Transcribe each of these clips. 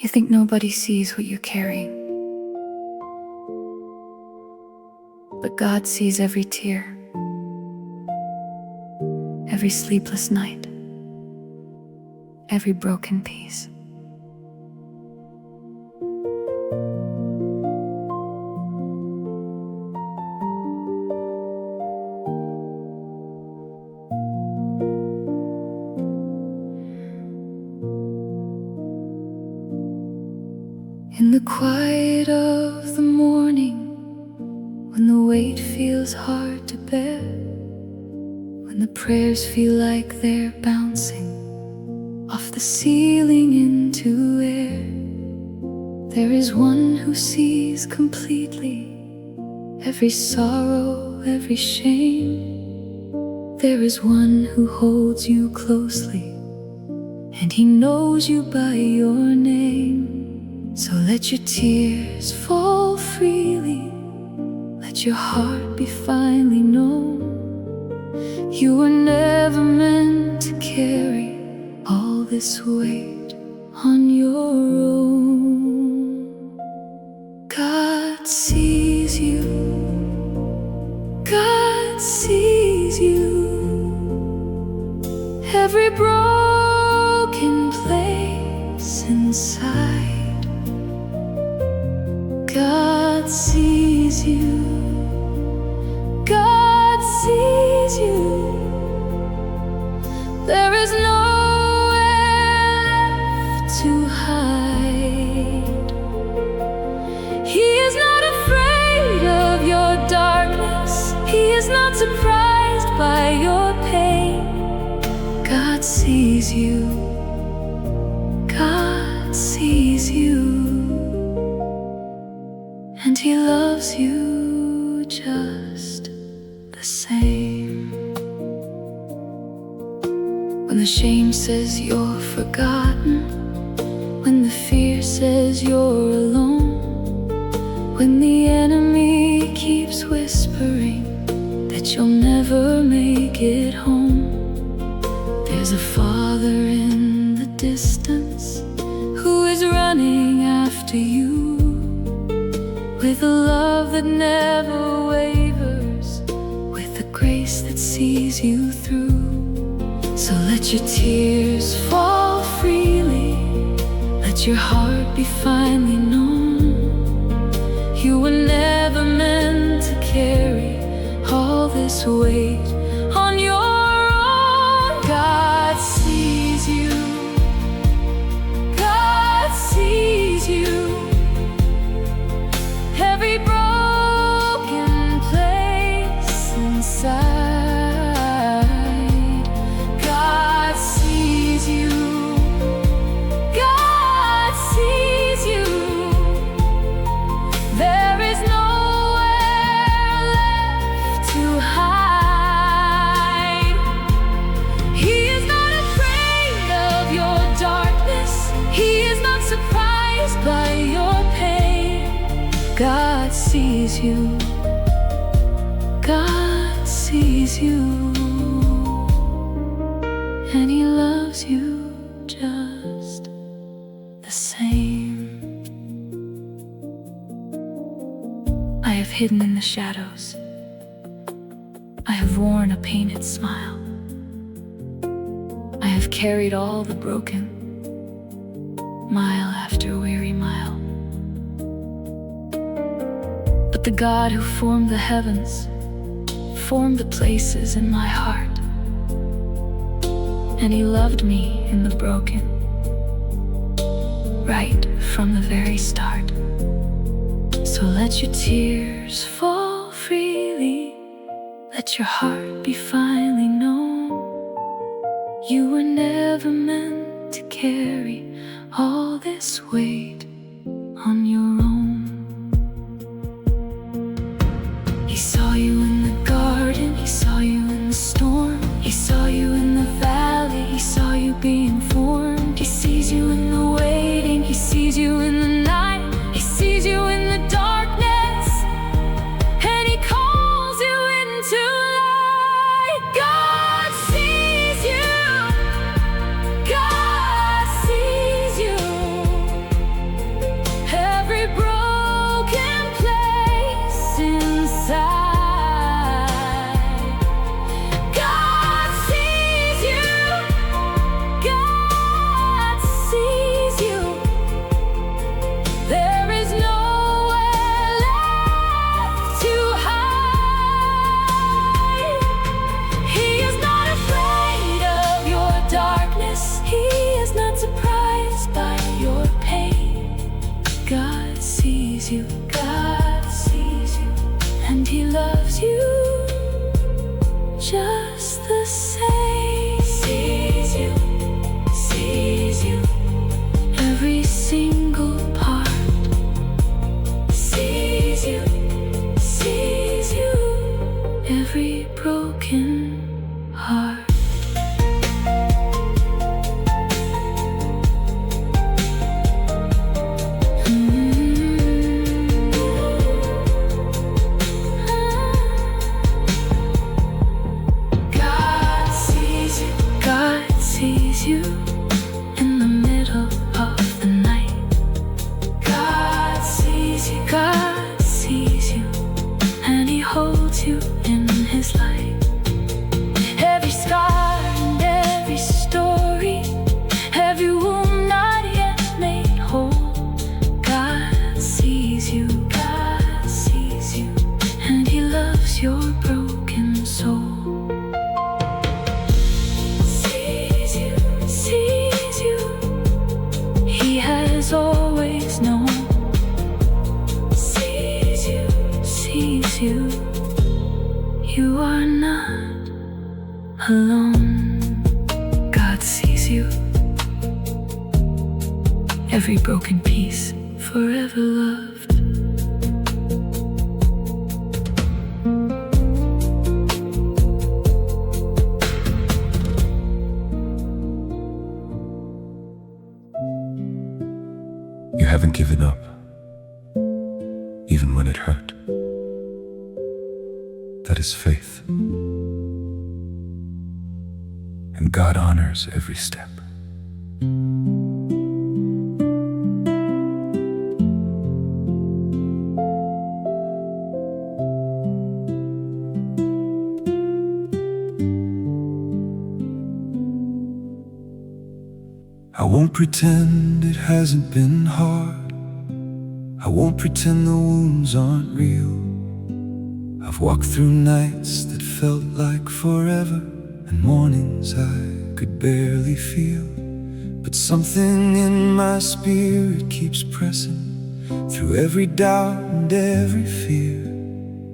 You think nobody sees what you're carrying, but God sees every tear, every sleepless night, every broken piece. In the quiet of the morning, when the weight feels hard to bear, when the prayers feel like they're bouncing off the ceiling into air, there is one who sees completely every sorrow, every shame. There is one who holds you closely, and he knows you by your name. So let your tears fall freely, let your heart be finally known. You were never meant to carry all this weight on your own. God sees you, God sees you, every broken place inside. God sees you, God sees you. There is nowhere left to hide. He is not afraid of your darkness, he is not surprised by your pain. God sees you, God sees you, and he loves you just the same. When the shame says you're forgotten, when the fear says you're alone, when the enemy keeps whispering that you'll never make it home, there's a Father in the distance who is running after you, with a love that never wavers, with a grace that sees you through. So let your tears fall freely, let your heart be finally known. You were never meant to carry all this weight on your own. God sees you, God sees you, every broken place inside. God sees you, God sees you. There is nowhere left to hide. He is not afraid of your darkness, he is not surprised by your pain. God sees you, God sees you, and he loves you just the same. I have hidden in the shadows, I have worn a painted smile, I have carried all the broken, mile after weary mile. But the God who formed the heavens formed the places in my heart, and he loved me in the broken, right from the very start. So let your tears fall freely, let your heart be finally known. You were never meant to carry all this weight on your own. He saw you in the garden, he saw you in the storm, he saw you in the valley, he saw you being formed. He sees you in the waiting, he sees you in the night, he sees you in the darkness, and he calls you into light. God sees you, God sees you, by your pain. God sees you, God sees you, and He loves you just the same. Sees you, sees you, every single part. Sees you, sees you, every broken heart. Sees you in the middle of the night. God sees you, God sees you, and He holds you in His light. Every scar and every story, every wound not yet made whole. God sees you, God sees you, and He loves your broken soul. Always known. Sees you, sees you, you are not alone. God sees you, every broken piece forever loved. You haven't given up, even when it hurt. That is faith. And God honors every step. I won't pretend it hasn't been hard. I won't pretend the wounds aren't real. I've walked through nights that felt like forever, and mornings I could barely feel. But something in my spirit keeps pressing through every doubt and every fear.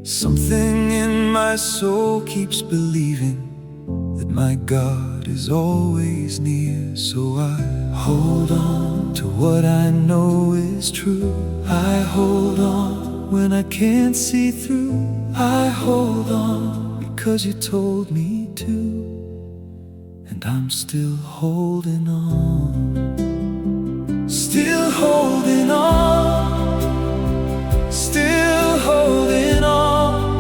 Something in my soul keeps believing that my God is always near. So I hold on to what I know is true. I hold on when I can't see through. I hold on because you told me to, and I'm still holding on. Still holding on. Still holding on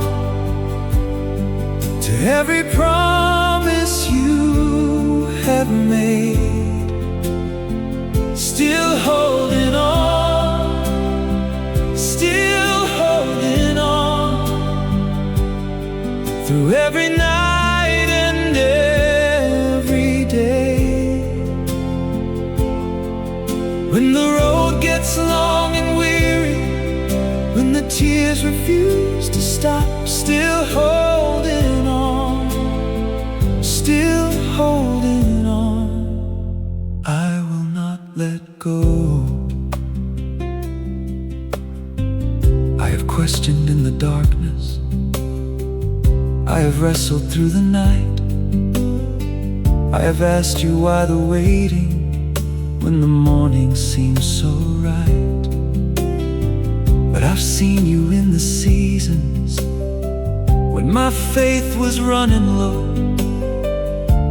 to every promise you have made. Still holding on. Still holding on through every night and every day. When the road gets long and weary, when the tears refuse to stop, still holding on. Still holding on. I will not let go. I have questioned in the darkness. I have wrestled through the night. I have asked you why the waiting when the morning seems so right. But I've seen you in the seasons when my faith was running low,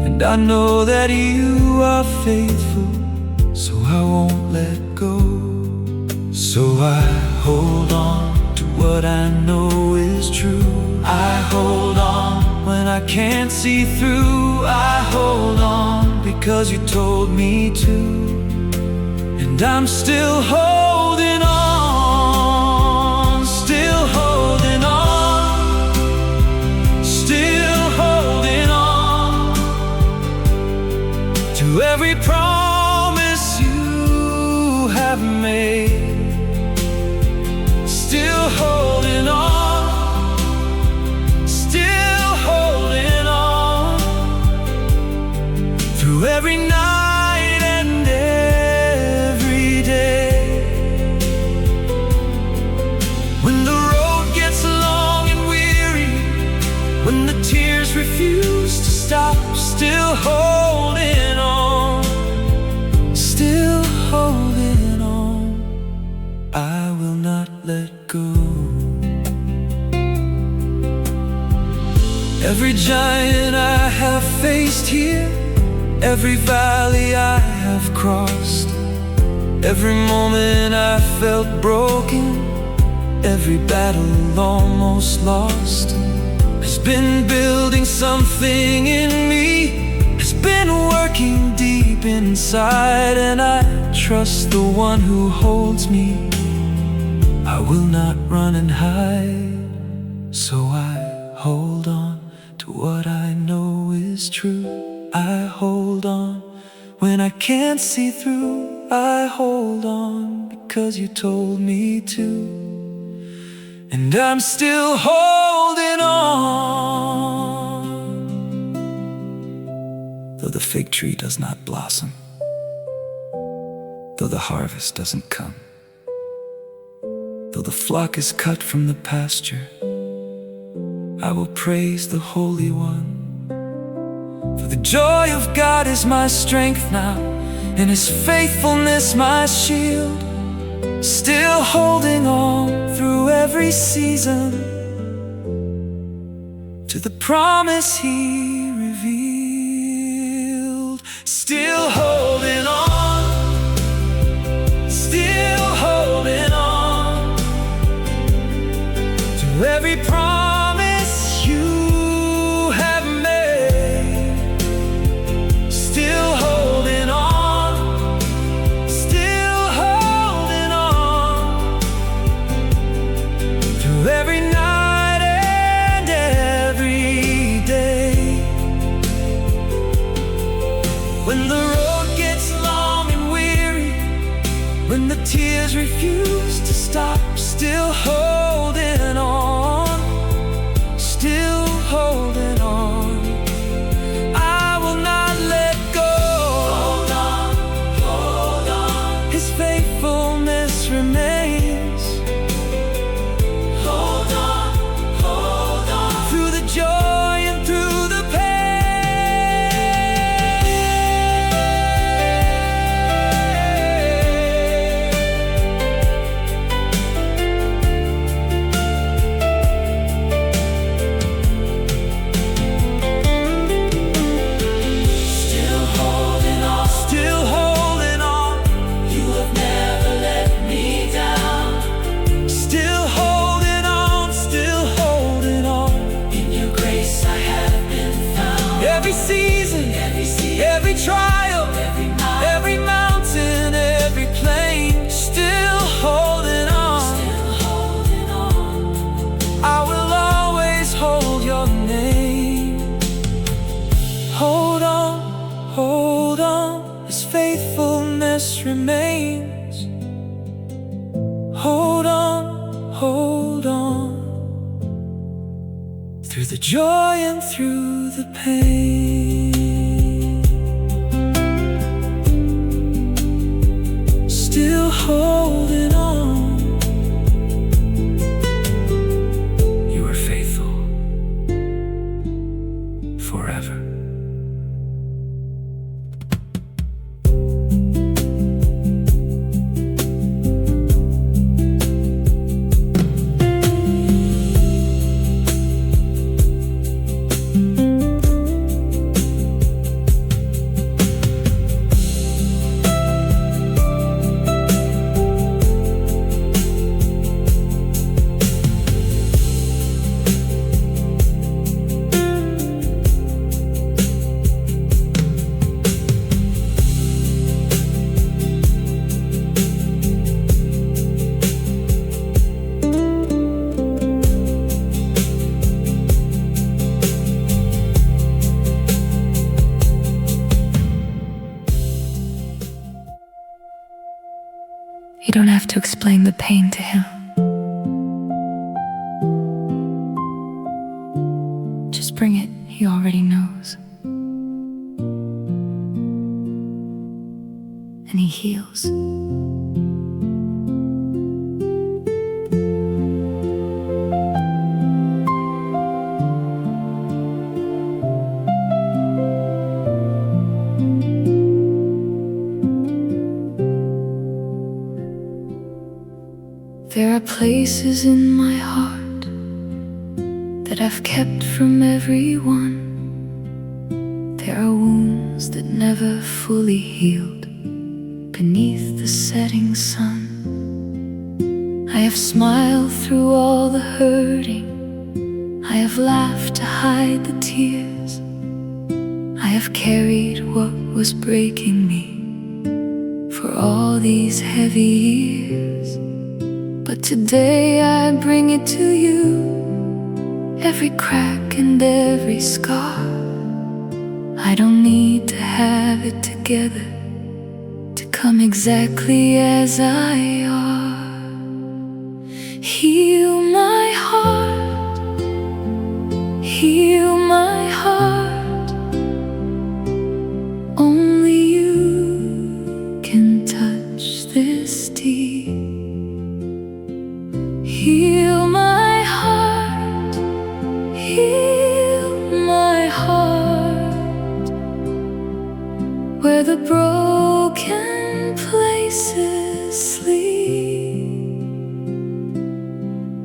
and I know that you are faithful, so I won't let go. So I hold on to what I know is true. I hold on when I can't see through. I hold on because you told me to, and I'm still holding on. Still holding on. Still holding on to every promise you have made. Still holding on. Still holding on through every night and Every giant I have faced here, every valley I have crossed, every moment I felt broken, every battle almost lost, has been building something in me, has been working deep inside. And I trust the one who holds me. I will not run and hide, so I hold on to what I know is true. I hold on when I can't see through. I hold on because you told me to. And I'm still holding on, though the fig tree does not blossom, though the harvest doesn't come, though the flock is cut from the pasture, I will praise the Holy One. For the joy of God is my strength now, and His faithfulness my shield. Still holding on through every season to the promise He revealed. Still holding on, still holding on to every promise you have made. Still holding on, still holding on through every night and every day. When the road gets long and weary, when the tears refuse to stop, still holding on, still holding on. I will not let go. Hold on, hold on. His faithfulness remains. Hold on through the joy and through the pain. Still holding on, still holding on. You have never let me down. Still holding on, still holding on. In your grace I have been found. Every season, every trial, every mountain, every plain. Still holding on, I will always hold your name. Hold on, His faithfulness remains. Hold on through the joy and through the pain. Still holding on. You are faithful forever. You don't have to explain the pain to Him. Just bring it, He already knows. And He heals. There are places in my heart that I've kept from everyone. There are wounds that never fully healed beneath the setting sun. I have smiled through all the hurting, I have laughed to hide the tears. I have carried what was breaking me for all these heavy years. But today I bring it to you, every crack and every scar. I don't need to have it together to come exactly as I are. Heal my heart, heal my heart. Only you can touch this deep. Heal my heart, heal my heart, where the broken places sleep.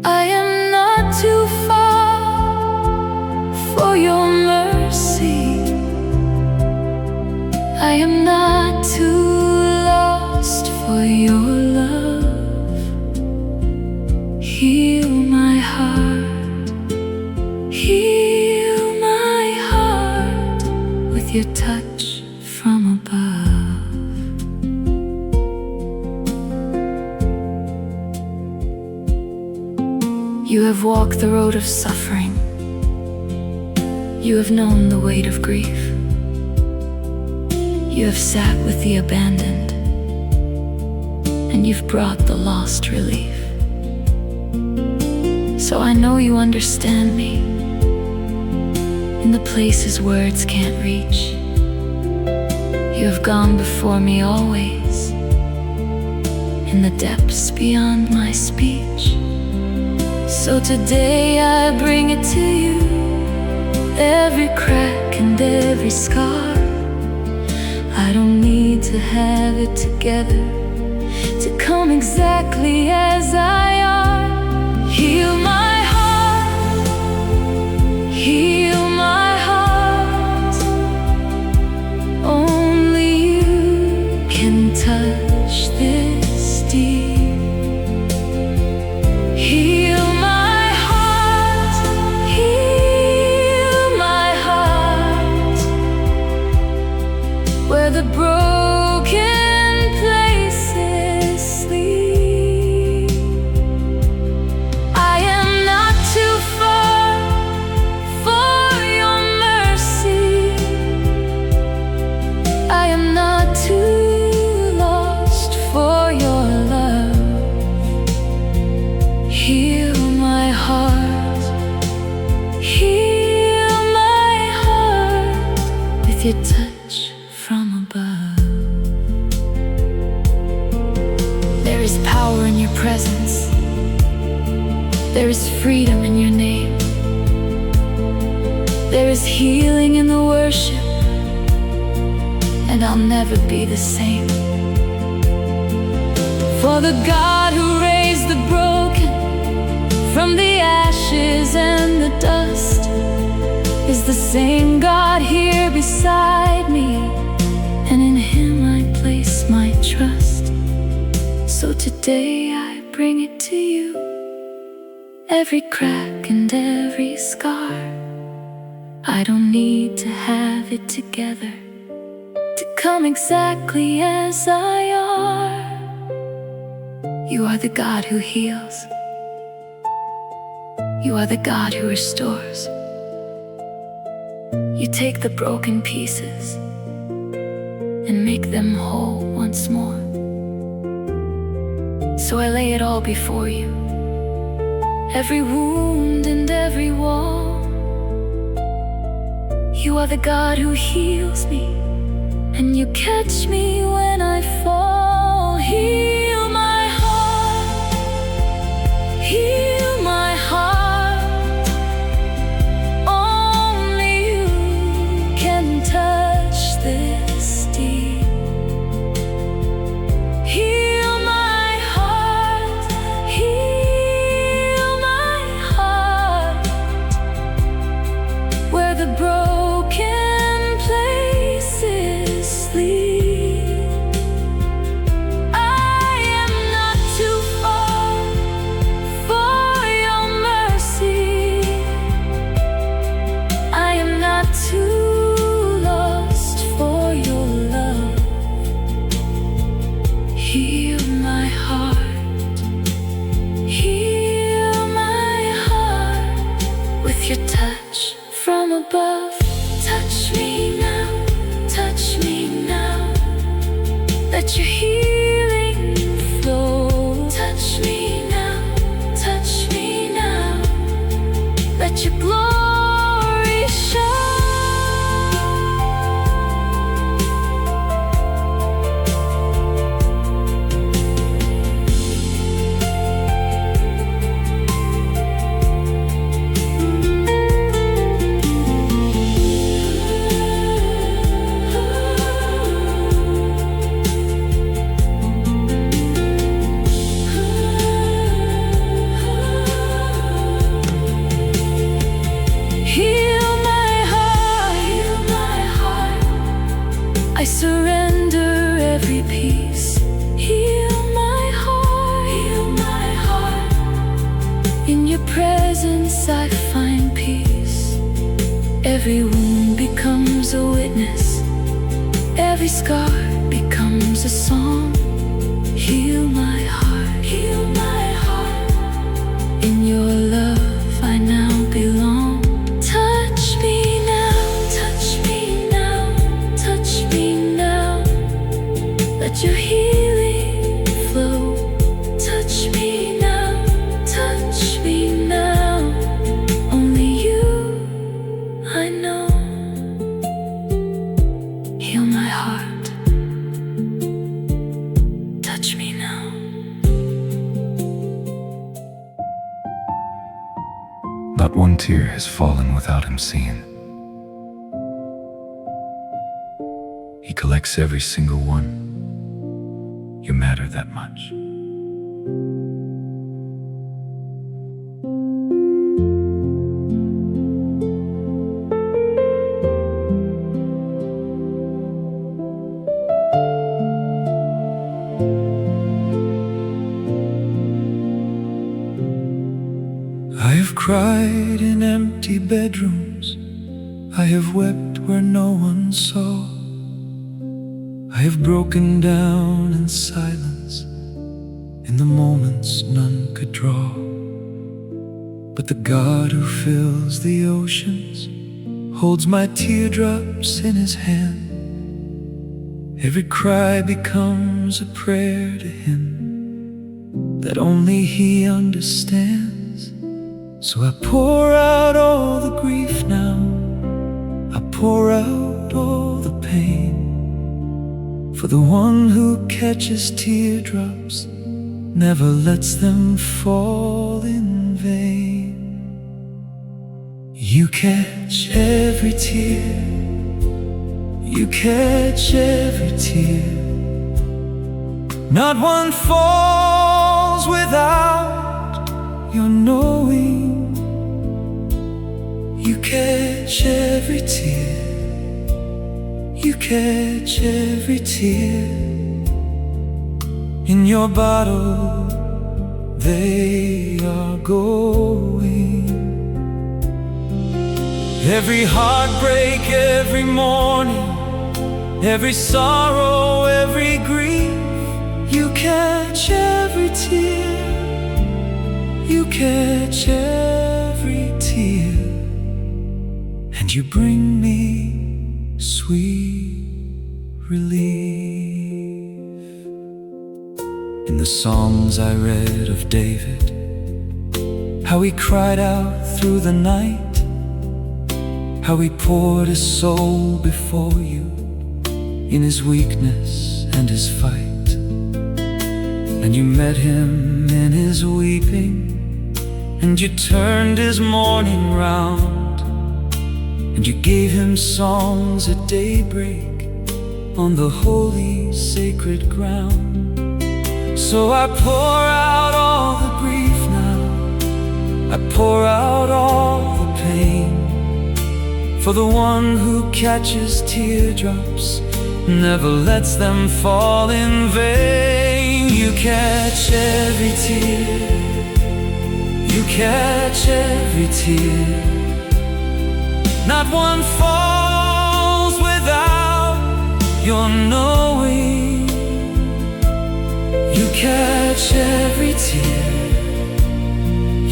I am not too far for your mercy, I am not too lost for your love. Heal my heart, heal my heart, with your touch from above. You have walked the road of suffering, you have known the weight of grief. You have sat with the abandoned, and you've brought the lost relief. So I know you understand me in the places words can't reach. You have gone before me always, in the depths beyond my speech. So today I bring it to you, every crack and every scar. I don't need to have it together to come exactly as I are. Heal my heart, heal my heart. Only you can touch this deep. Heal my heart, heal my heart, where the broken places sleep. I am not too far for your mercy, I am not too lost for your love. Heal my heart, heal my heart, with your touch from above. There is power in your presence, there is freedom in your name, there is healing in the worship, and I'll never be the same. For the God who raised the broken from the ashes and the dust is the same God here beside me, and in Him I place my trust. So today I bring it to you, every crack and every scar. I don't need to have it together to come exactly as I are. You are the God who heals, you are the God who restores. You take the broken pieces and make them whole once more. So I lay it all before you, every wound and every wall. You are the God who heals me, and you catch me when I fall. Heal my heart, heal my heart. Only you can touch this deep. Heal my heart, heal my heart, Heal my heart, heal my heart with your touch from above. Touch me now, touch me now. Let your healing flow. Touch me now, touch me now. Let your glory show. I surrender every piece. Heal my heart, heal my heart. In your presence I find peace. Every wound becomes a witness. Every scar becomes a song. Heal my heart, heal my heart. In your love I now belong. Touch me now, touch me now, touch me now. Let your healing flow. Touch me now, touch me now. Only you I know. Heal my heart. Touch me now. Not one tear has fallen without him seeing. He collects every single one. You matter that much. I have cried in empty bedrooms. I have wept where no one saw. I have broken down in silence, in the moments none could draw. But the God who fills the oceans holds my teardrops in his hand. Every cry becomes a prayer to him that only he understands. So I pour out all the grief now, I pour out all the pain, for the one who catches teardrops never lets them fall in vain. You catch every tear, you catch every tear. Not one falls without your knowing. You catch every tear, you catch every tear. In your bottle they are going. Every heartbreak, every morning, every sorrow, every grief. You catch every tear, you catch every tear. And you bring me sweet relief. In the Psalms I read of David, how he cried out through the night, how he poured his soul before you in his weakness and his fight. And you met him in his weeping, and you turned his mourning round, and you gave him songs at daybreak on the holy sacred ground. So I pour out all the grief now, I pour out all the pain, for the one who catches teardrops never lets them fall in vain. You catch every tear, you catch every tear. Not one falls without your knowing. catch every tear.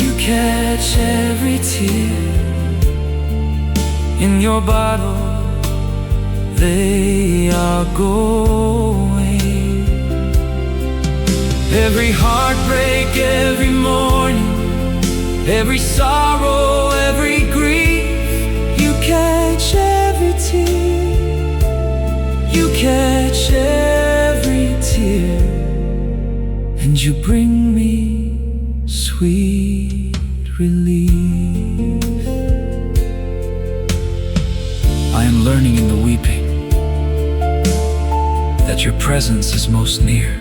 You catch every tear. In your bottle they are going. Every heartbreak, every morning, every sorrow, every grief. You catch every tear. You catch every tear. And you bring me sweet relief. I am learning in the weeping that your presence is most near,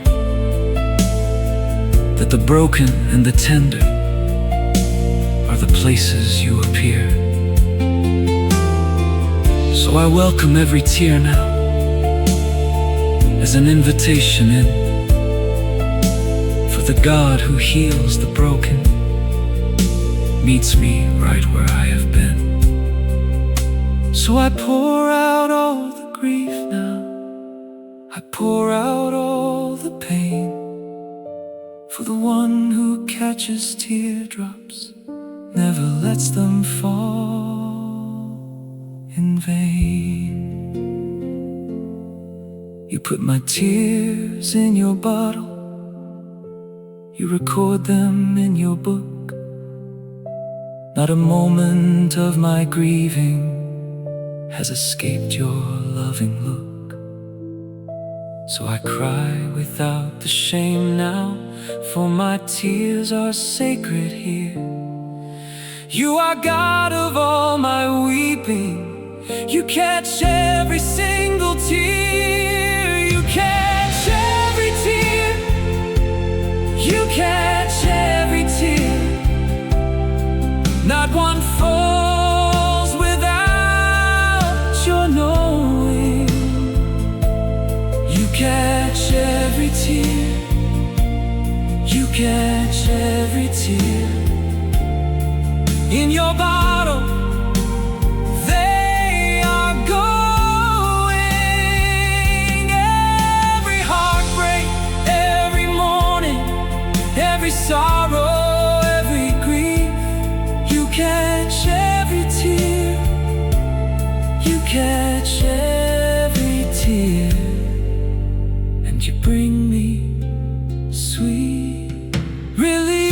that the broken and the tender are the places you appear. So I welcome every tear now as an invitation in, for the God who heals the broken meets me right where I have been. So I pour out all the grief now, I pour out all the pain, for the one who catches teardrops never lets them fall in vain. You put my tears in your bottle, you record them in your book. Not a moment of my grieving has escaped your loving look. So I cry without the shame now, for my tears are sacred here. You are God of all my weeping. You catch every single tear. You catch every tear. You catch every tear. Not one falls without your knowing. You catch every tear. You catch every tear. In your bottle they are going. Every heartbreak, every morning, every sorrow, every grief. You catch every tear. You catch every tear. And you bring me sweet relief.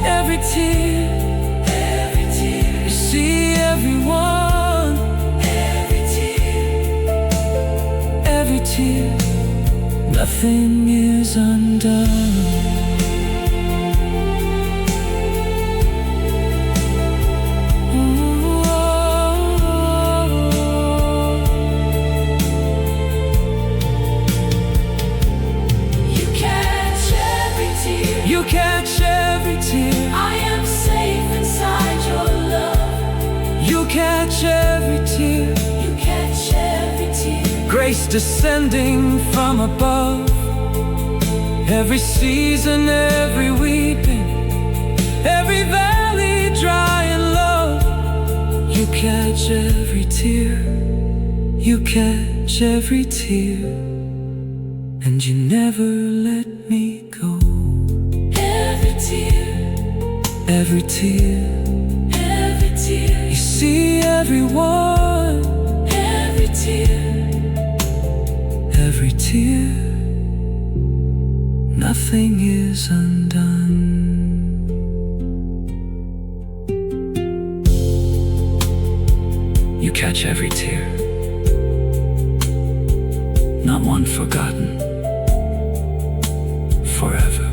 Every tear, every tear. You see everyone. Every tear, every tear. Nothing is undone. You catch every tear. You catch every tear. I am safe inside your love. You catch every tear. You catch every tear. Grace descending from above. Every season, every weeping, every valley dry in love. You catch every tear. You catch every tear. And you never let me go. Every tear, Every tear. every tear. You see everyone. Every tear, Every tear. Nothing is undone. You catch every tear. Not one forgotten. Forever.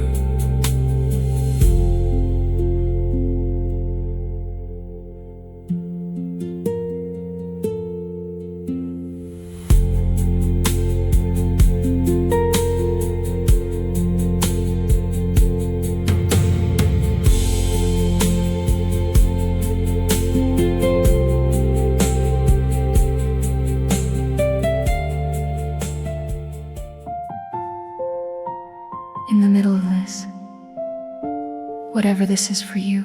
in the middle of this, whatever this is for you,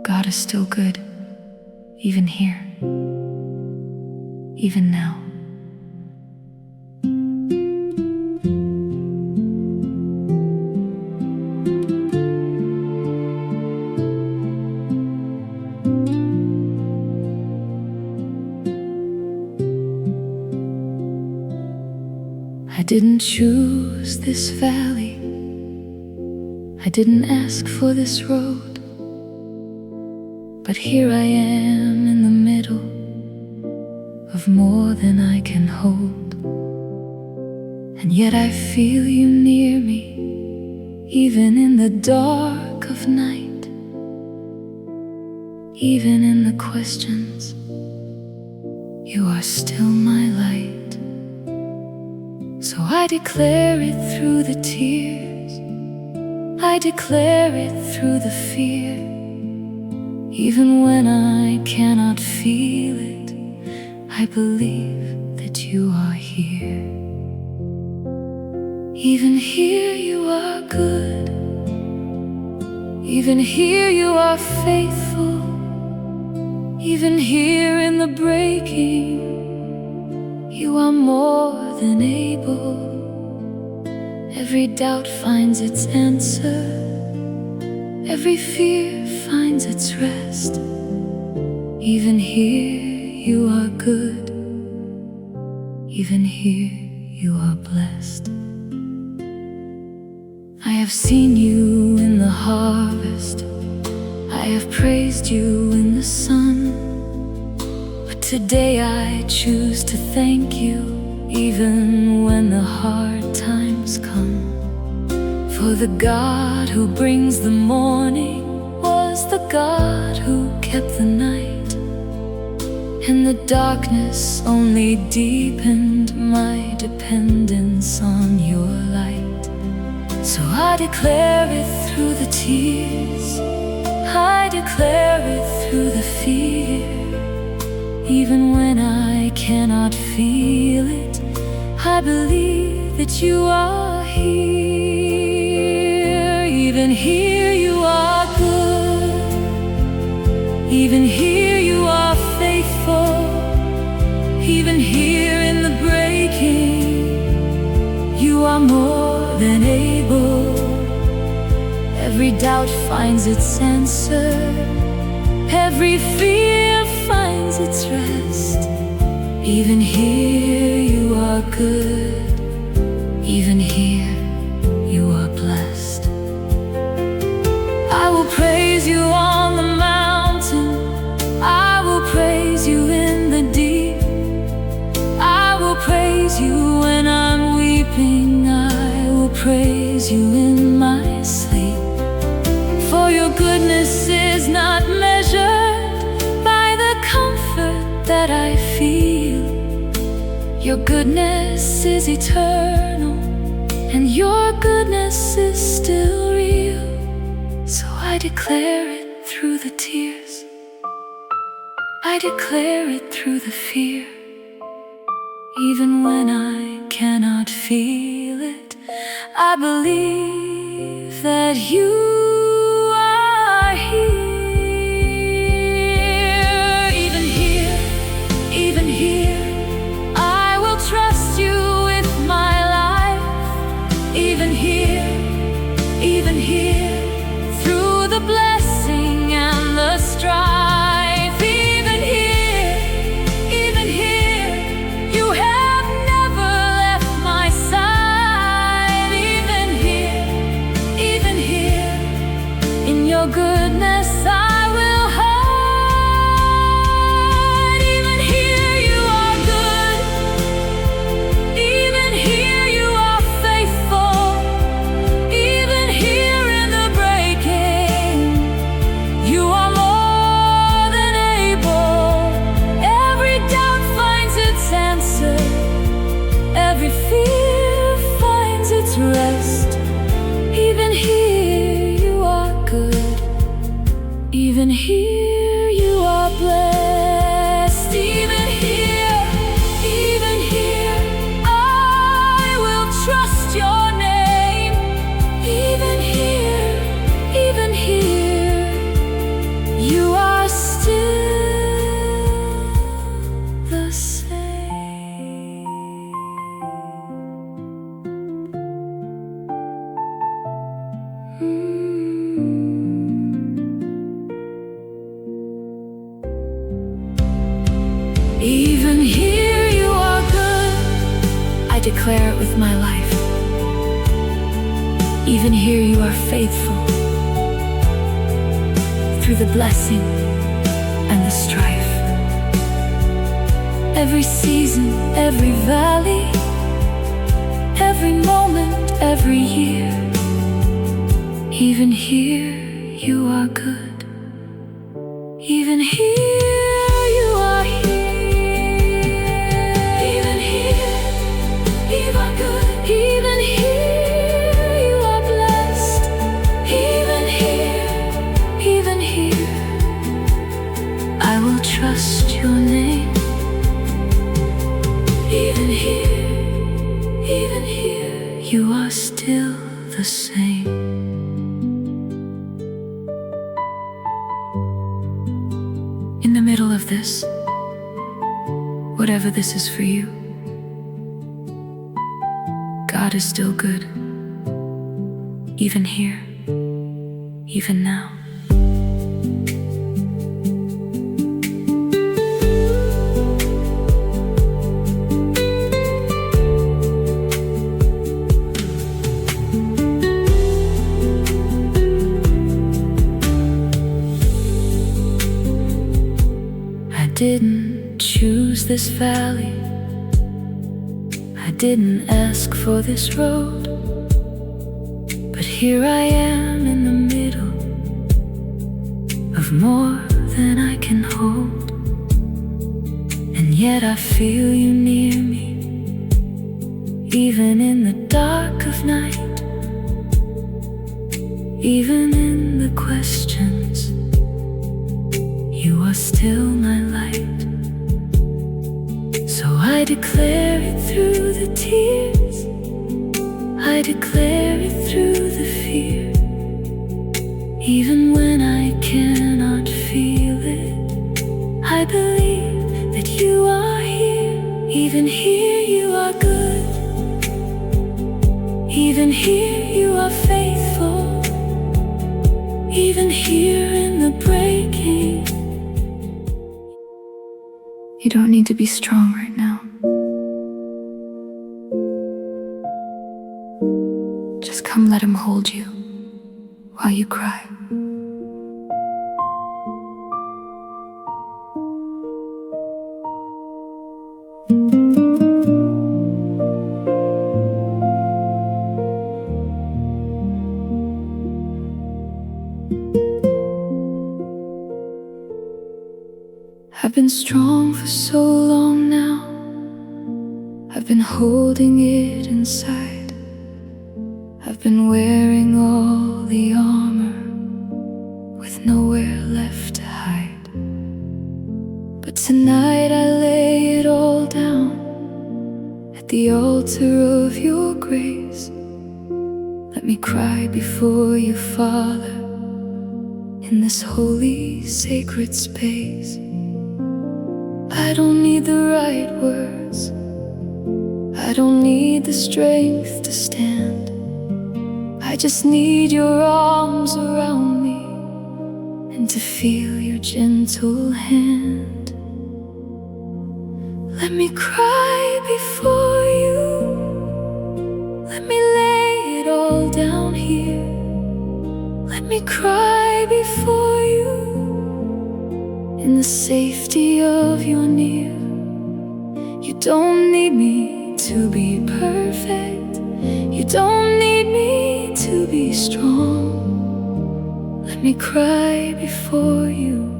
God is still good, even here, even now. I didn't choose this valley, I didn't ask for this road, but here I am in the middle of more than I can hold. And yet I feel you near me, even in the dark of night, even in the questions. You are still my light. So I declare it through the tears, I declare it through the fear. Even when I cannot feel it, I believe that you are here. Even here you are good, even here you are faithful, even here in the breaking, you are more than able. Every doubt finds its answer, every fear finds its rest. Even here you are good, even here you are blessed. I have seen you in the harvest, I have praised you in the sun, but today I choose to thank you even when the hard times come. For the God who brings the morning was the God who kept the night, and the darkness only deepened my dependence on your light. So I declare it through the tears, I declare it through the fear. Even when I cannot feel it, I believe that you are here. Even here you are good, even here you are faithful, even here in the breaking, you are more than able. Every doubt finds its answer, every fear finds its rest. Even here you are good, even here you are blessed. I will praise you on the mountain, I will praise you in the deep, I will praise you when I'm weeping, I will praise you in my sleep. For your goodness is not measured by the comfort that I feel. Your goodness is eternal, and your goodness is still real. So I declare it through the tears, I declare it through the fear. Even when I cannot feel it, I believe that you are here. Even here, even here, I will trust you with my life. Even here, even here, through the blessing and the strife. Even here, even here, you have never left my side. Even here, declare it with my life. Even here you are faithful, through the blessing and the strife. Every season, every valley, every moment, every year. Even here you are good. Even here you are here. Even here you are good. Even here you are blessed. Even here I will trust your name. Even here you are still the same. In the middle of this, whatever this is for you, God is still good. Even here, even now. I didn't choose this valley, I didn't ask for this road, but here I am in the middle of more than I can hold. And yet I feel you near me, even in the dark of night, even in the questions. You are still my light. So I declare it through the tears, I declare it through the fear. Even when I cannot feel it, I believe that you are here. Even here you are good. Even here you are faithful. Even here in the breaking. You don't need to be strong right now. Just come, let him hold you while you cry. I've been strong for so long now. I've been holding it inside. I've been wearing all the armor with nowhere left to hide. But tonight I lay it all down at the altar of your grace. Let me cry before you, Father, in this holy, sacred space. I don't need the right words, I don't need the strength to stand. I just need your arms around me and to feel your gentle hand. Let me cry before you, let me lay it all down here. Let me cry before you in the safety of your near. You don't need me to be perfect, you don't need me to be strong. Let me cry before you,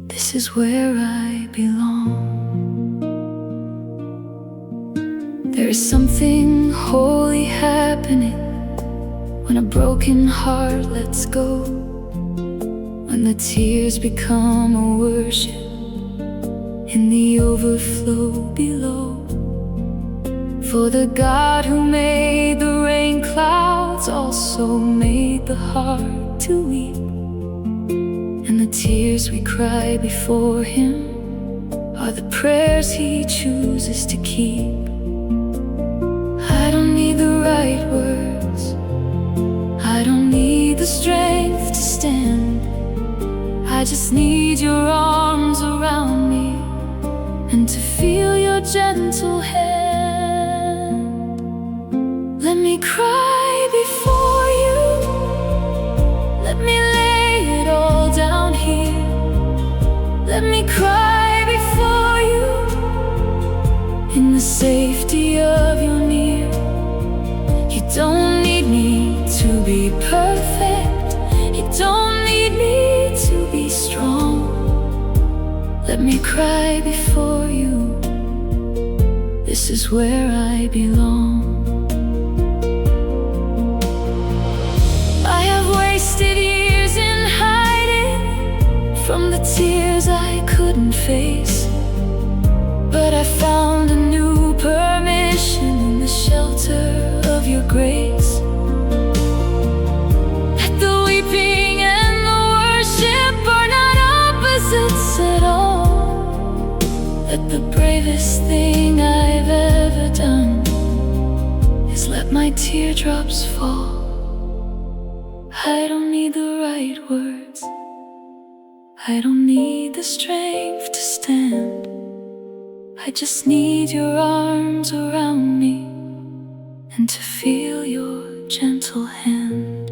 this is where I belong. There is something holy happening when a broken heart lets go, when the tears become a worship in the overflow below. For the God who made the rain clouds also made the heart to weep. And the tears we cry before Him are the prayers He chooses to keep. I don't need the right words, I don't need the strength to stand. I just need your arms around me and to feel your gentle hand. me cry before you. Let me lay it all down here. Let me cry before you in the safety of your near. You don't need me to be perfect. You don't need me to be strong. Let me cry before you. This is where I belong. I have wasted years in hiding from the tears I couldn't face, but I found a new permission in the shelter of your grace. That the weeping and the worship are not opposites at all. That the bravest thing I've ever done is let my teardrops fall. I don't need the right words. I don't need the strength to stand. I just need your arms around me and to feel your gentle hand.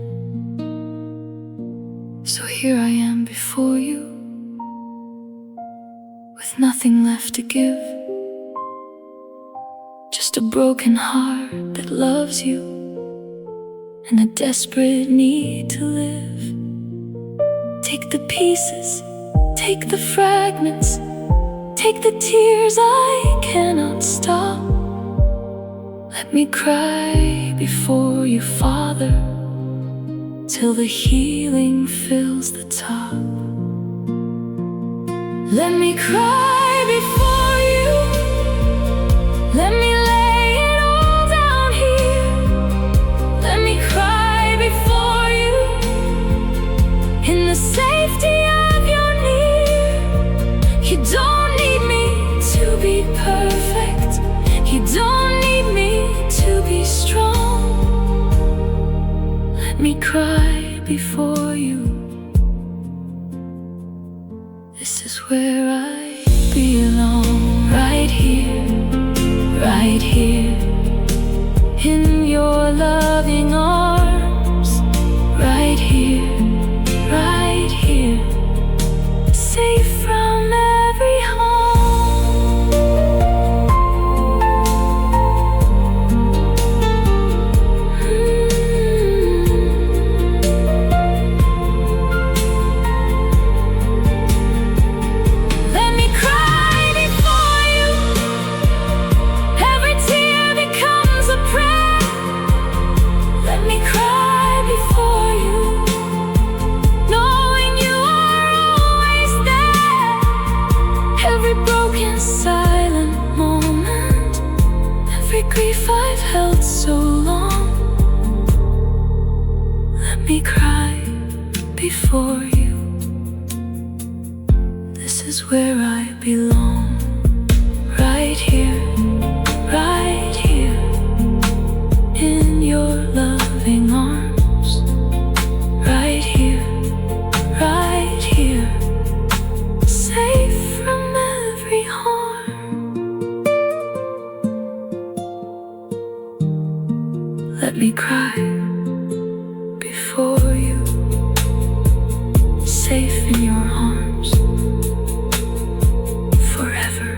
So here I am before you, with nothing left to give, just a broken heart that loves you and a desperate need to live. Take the pieces, take the fragments, take the tears I cannot stop. Let me cry before you, Father, till the healing fills the top. Let me cry before you. Let me lay it all down here. Let me cry before you in the safety of your near. You don't need me to be perfect. You don't need me to be strong. Let me cry before you. This is where I belong. Right here, right here, in your loving arms. Right here, right here, safe from every harm. Let me cry before you. Every tear becomes a prayer. Let me cry before you, knowing you are always there. Every broken silent moment, every grief I've held so long. Let me cry before you. This is where I belong. Right here, right here, in your loving arms. Right here, right here, safe from every harm. Let me cry before you, safe in your arms forever.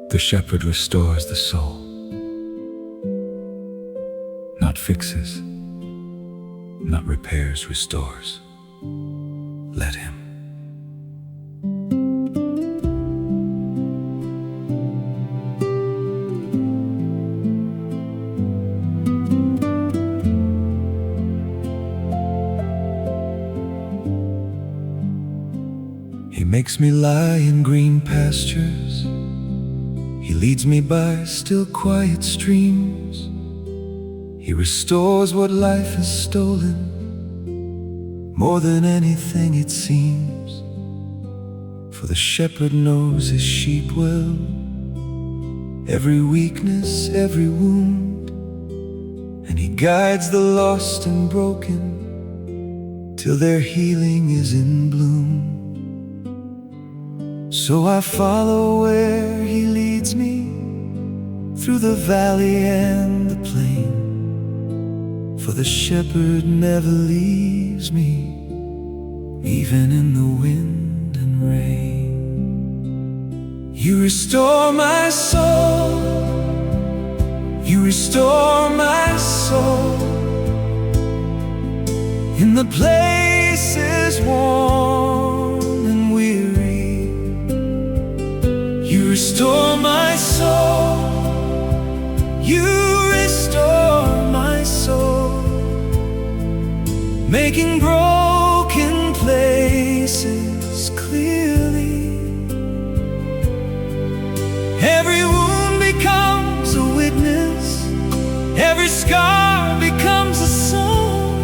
The shepherd restores the soul, not fixes, not repairs, restores. Let him. He makes me lie in green pastures. He leads me by still quiet streams. He restores what life has stolen, more than anything it seems. For the shepherd knows his sheep well, every weakness, every wound, and He guides the lost and broken till their healing is in bloom. So I follow where He leads me, through the valley and the plain, for the shepherd never leaves me, even in the wind and rain. You restore my soul, You restore my soul, in the places worn and weary. You restore my soul, You restore my soul, making broken places clearly. Every wound becomes a witness, every scar becomes a song.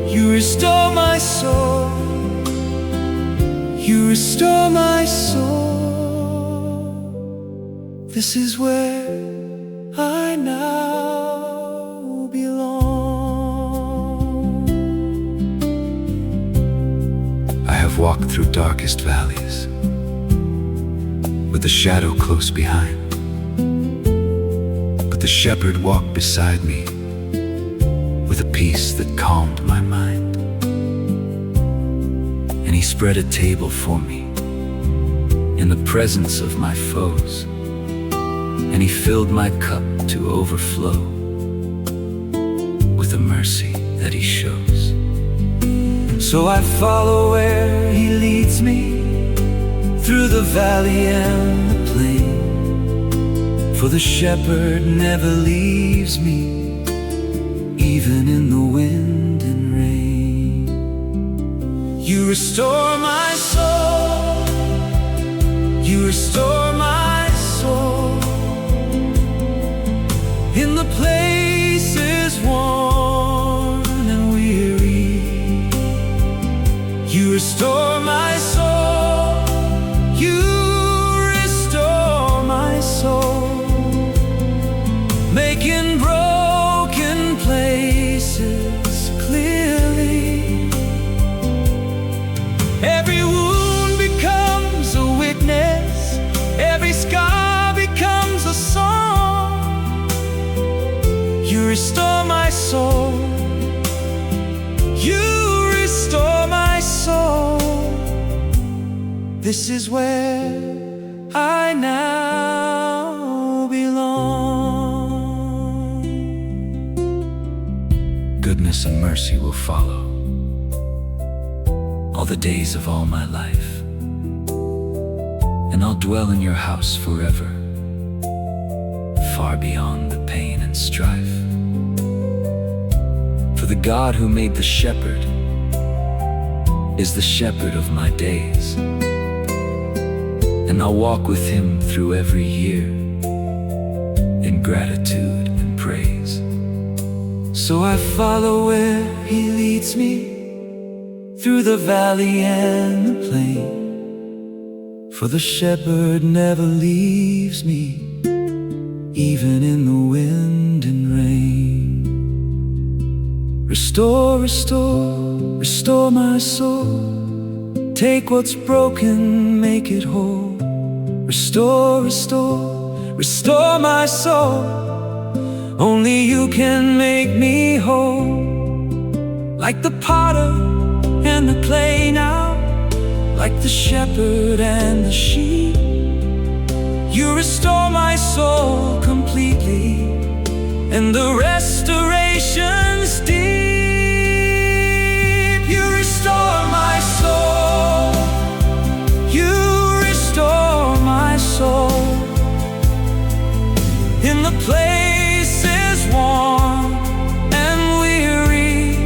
You restore my soul, You restore my soul. This is where I now belong. I have walked through darkest valleys, with the shadow close behind, but the shepherd walked beside me, with a peace that calmed my mind. And He spread a table for me in the presence of my foes, and He filled my cup to overflow with the mercy that He shows. So I follow where He leads me, through the valley and the plain, for the shepherd never leaves me, even in the wind and rain. You restore my soul, You restore my soul, in the places worn and weary. You restore my soul, You restore my soul, making broken places clearly. Every wound becomes a witness, every scar becomes a song. You restore my soul, You restore my soul. This is where I now belong. Goodness and mercy will follow all the days of all my life, and I'll dwell in Your house forever, far beyond the pain and strife. For the God who made the shepherd is the shepherd of my days, and I'll walk with Him through every year in gratitude and praise. So I follow where He leads me, through the valley and the plain, for the shepherd never leaves me, even in the wind and rain. Restore, restore, restore my soul, take what's broken, make it whole. Restore, restore, restore my soul, only You can make me whole. Like the potter and the clay now, like the shepherd and the sheep, You restore my soul completely, and the restoration's deep. You restore my soul, You restore my soul, in the places worn and weary.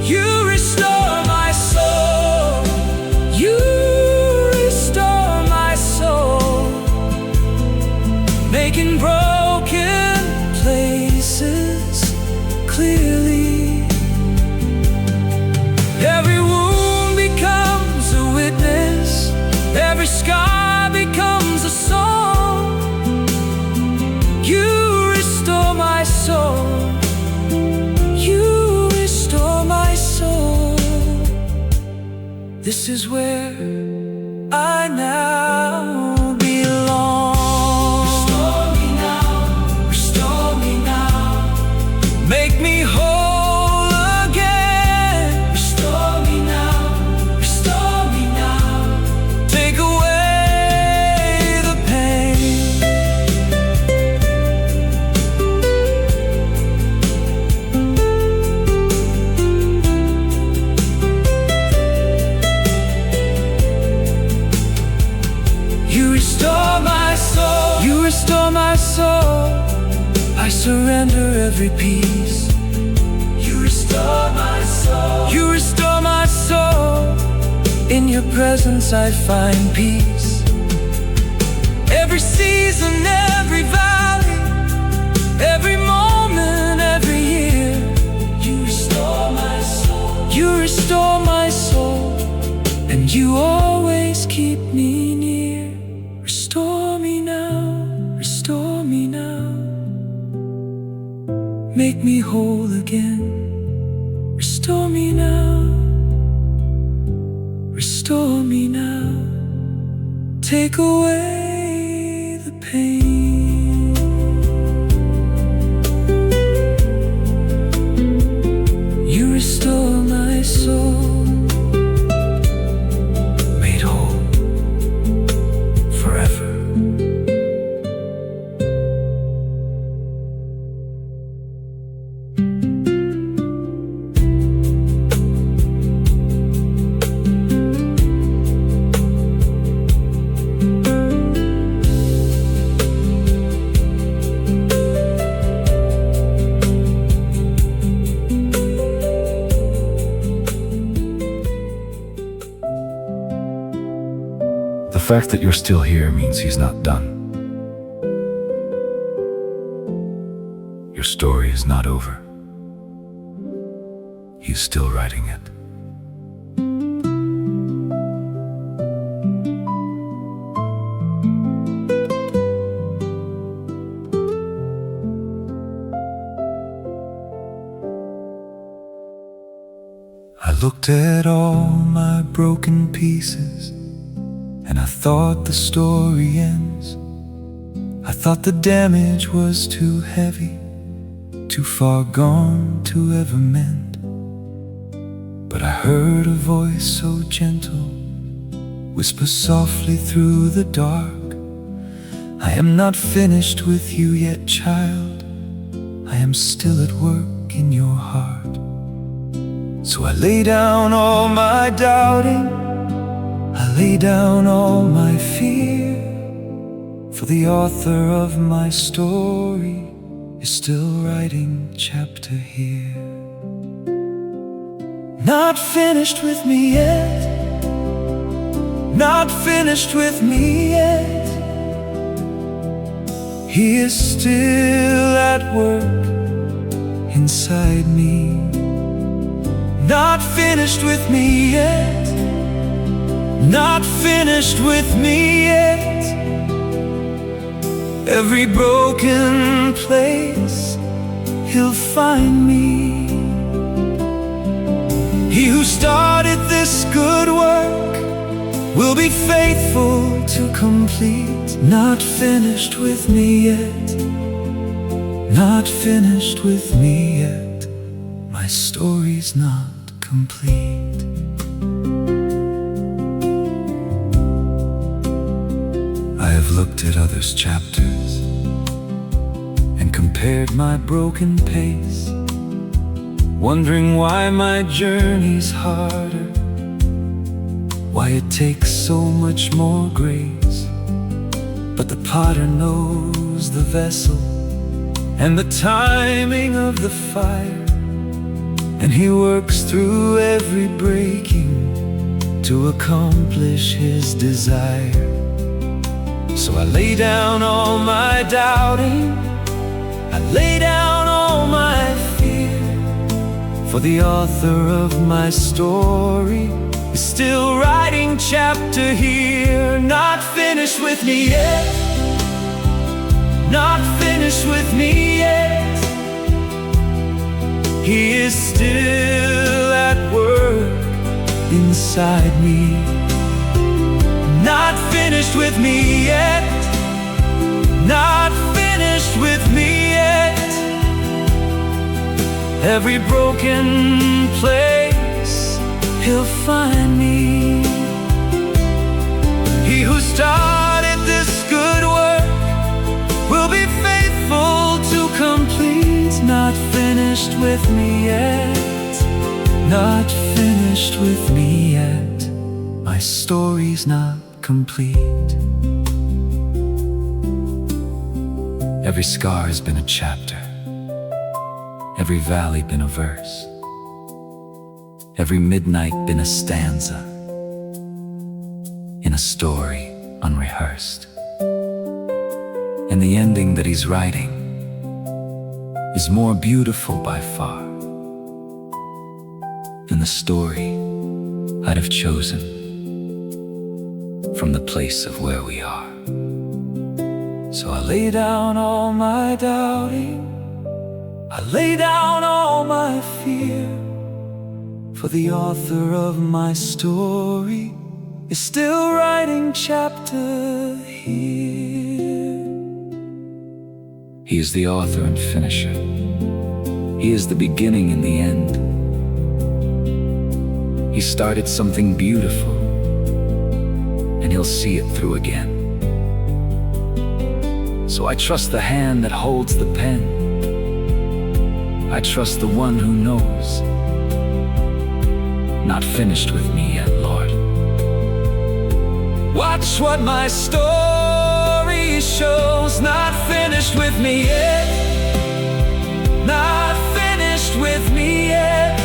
You restore my soul, You restore my soul, making broken places clearly. Every wound becomes a witness, every scar becomes a song. You restore This is where I now belong. Restore me now, restore me now. Make me whole again. Restore me now, restore me now. Take away the pain. You restore my soul, you restore my soul. I surrender every piece. You restore my soul, you restore my soul. In your presence I find peace. Every season, every valley, every moment, every year. You restore my soul, you restore my soul. And you always keep me near. Restore me now, restore me now. Make me whole again. Restore me now, restore me now. Take away the pain. You restore my soul, made whole forever. The fact that you're still here means he's not done. Your story is not over. He's still writing it. I looked at all my broken pieces, and I thought the story ends. I thought the damage was too heavy, too far gone to ever mend. But I heard a voice so gentle whisper softly through the dark, I am not finished with you yet, child. I am still at work in your heart. So I lay down all my doubting, I lay down all my fear, for the author of my story is still writing chapter here. Not finished with me yet, not finished with me yet. He is still at work inside me. Not finished with me yet, not finished with me yet. Every broken place he'll find me. He who started this good work will be faithful to complete. Not finished with me yet, not finished with me yet. My story's not complete. I have looked at others' chapters and compared my broken pace, wondering why my journey's harder, why it takes so much more grace. But the potter knows the vessel and the timing of the fire, and he works through every breaking to accomplish his desire. So I lay down all my doubting, I lay down all my fear, for the author of my story is still writing chapter here. Not finished with me yet, not finished with me yet. He is still at work inside inside me. Not finished with me yet. Not finished with me yet. Every broken place He'll find me. He who started this good work will be faithful to complete. Not finished with me yet. Not finished with me yet. My story's not complete. Every scar has been a chapter. Every valley been a verse. Every midnight been a stanza in a story unrehearsed. And the ending that He's writing is more beautiful by far than the story I'd have chosen from the place of where we are. So I lay down all my doubting, I lay down all my fear, for the author of my story is still writing chapter here. He is the author and finisher. He is the beginning and the end. He started something beautiful, and He'll see it through again. So I trust the hand that holds the pen. I trust the one who knows. Not finished with me yet, Lord. Watch what my story shows. Not finished with me yet. Not finished with me yet.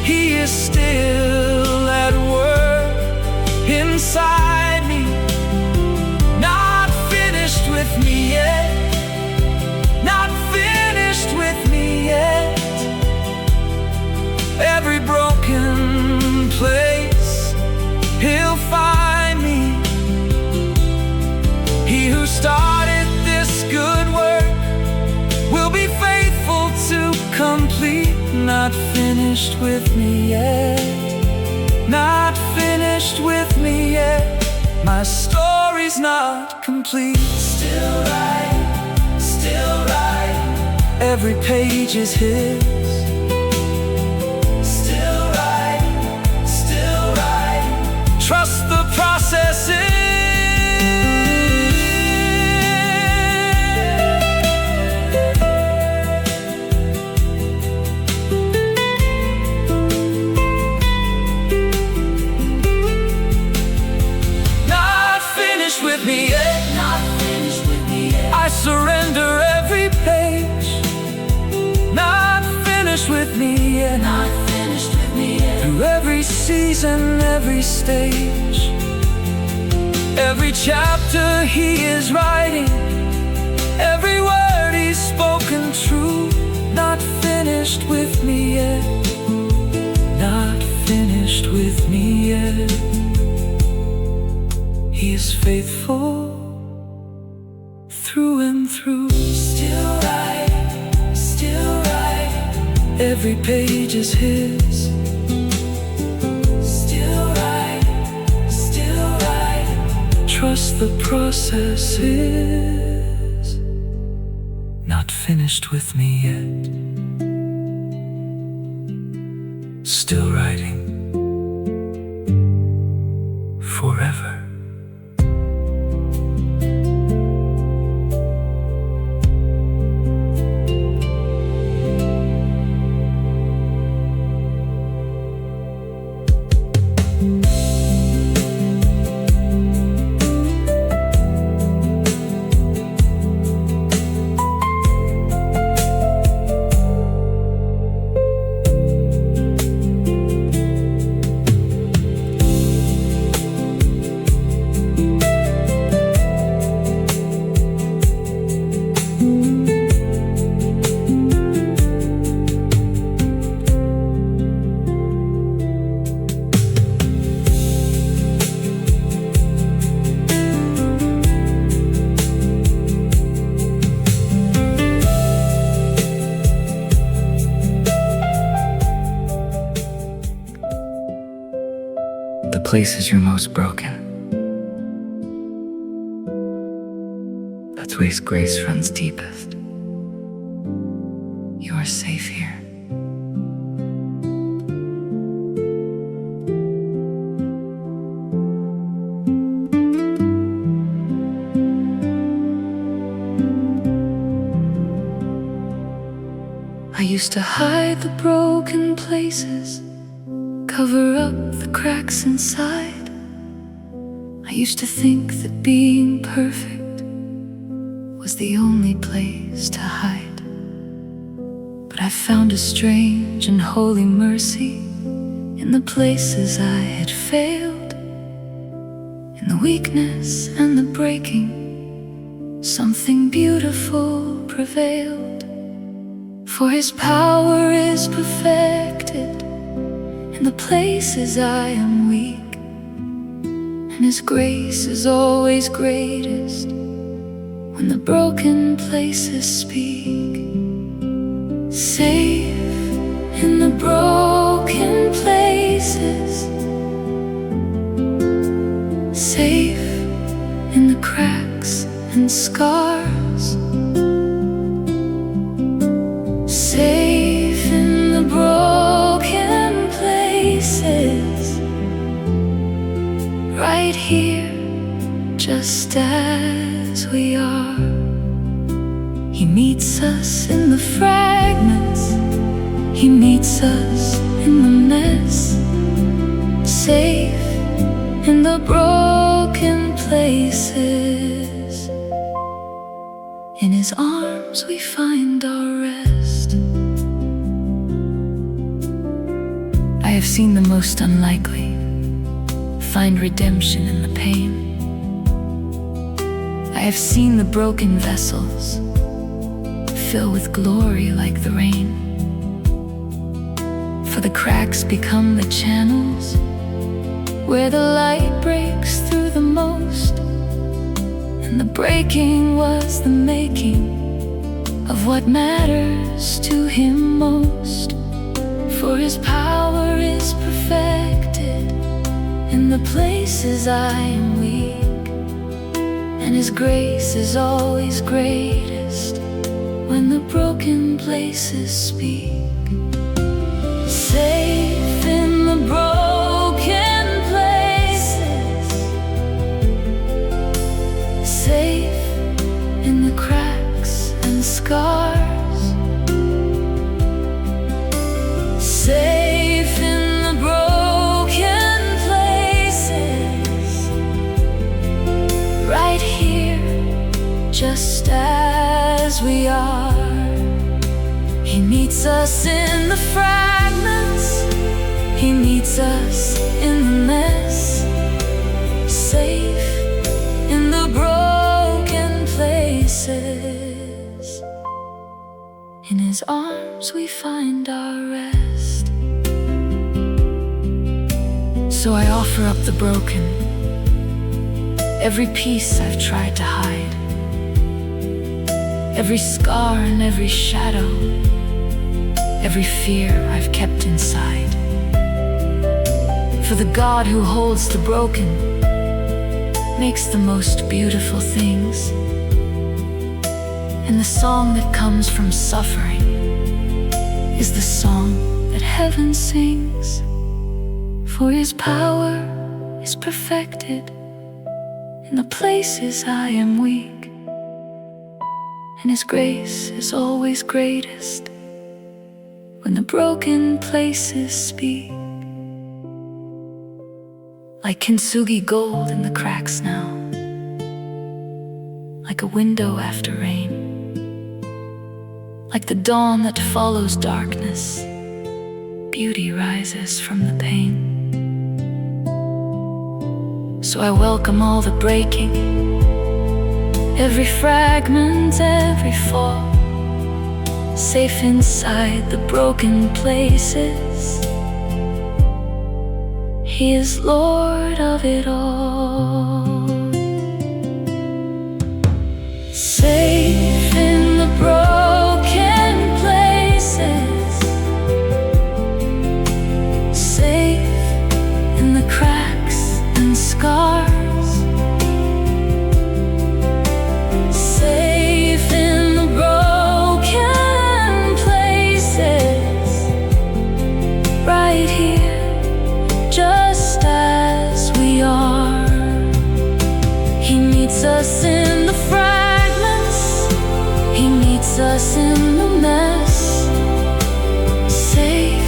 He is still at work inside me. Not finished with me yet. Not finished with me yet. Every broken place He'll find me. He who started this good work will be faithful to complete. Not finished with me yet. Not finished with me yet. My story's not complete. Still writing, still writing. Every page is His. Still writing, still writing. Trust the process is. With me yet. Not finished with me yet. I surrender every page. Not finished with me yet. Not finished with me yet. Through every season, every stage, every chapter He is writing, every word He's spoken true. Not finished with me yet. Not finished with me yet. He is faithful through and through. Still writing, still writing. Every page is His. Still writing, still writing. Trust the process is. Not finished with me yet. Still writing forever. places you're most broken. That's where His grace runs deepest. You are safe here. I used to hide the broken places, cover up the cracks inside. I used to think that being perfect was the only place to hide. But I found a strange and holy mercy in the places I had failed. In the weakness and the breaking, something beautiful prevailed. For His power is perfected in the places I am weak, and His grace is always greatest when the broken places speak. Safe in the broken places, safe in the cracks and scars, safe in the broken places, right here, just as we are. He meets us in the fragments, He meets us in the mess, safe in the broken places. In His arms we find our rest. I have seen the most unlikely find redemption in the pain. I have seen the broken vessels fill with glory like the rain. For the cracks become the channels where the light breaks through the most, and the breaking was the making of what matters to Him most. For His power is perfected in the places I am weak, and His grace is always greatest when the broken places speak. Safe in the broken places, safe in the cracks and scars, safe in the broken places, right here, just as we are. He meets us in the fragments, He meets us in the mess, safe in the broken places. In His arms we find our rest. So I offer up the broken, every piece I've tried to hide, every scar and every shadow, every fear I've kept inside. For the God who holds the broken makes the most beautiful things, and the song that comes from suffering is the song that heaven sings. For His power is perfected in the places I am weak, and His grace is always greatest when the broken places speak. Like kintsugi gold in the cracks now, like a window after rain, like the dawn that follows darkness, beauty rises from the pain. So I welcome all the breaking, every fragment, every fall, safe inside the broken places. He is Lord of it all. Safe in the broken places, safe in the cracks holds us in the mess, safe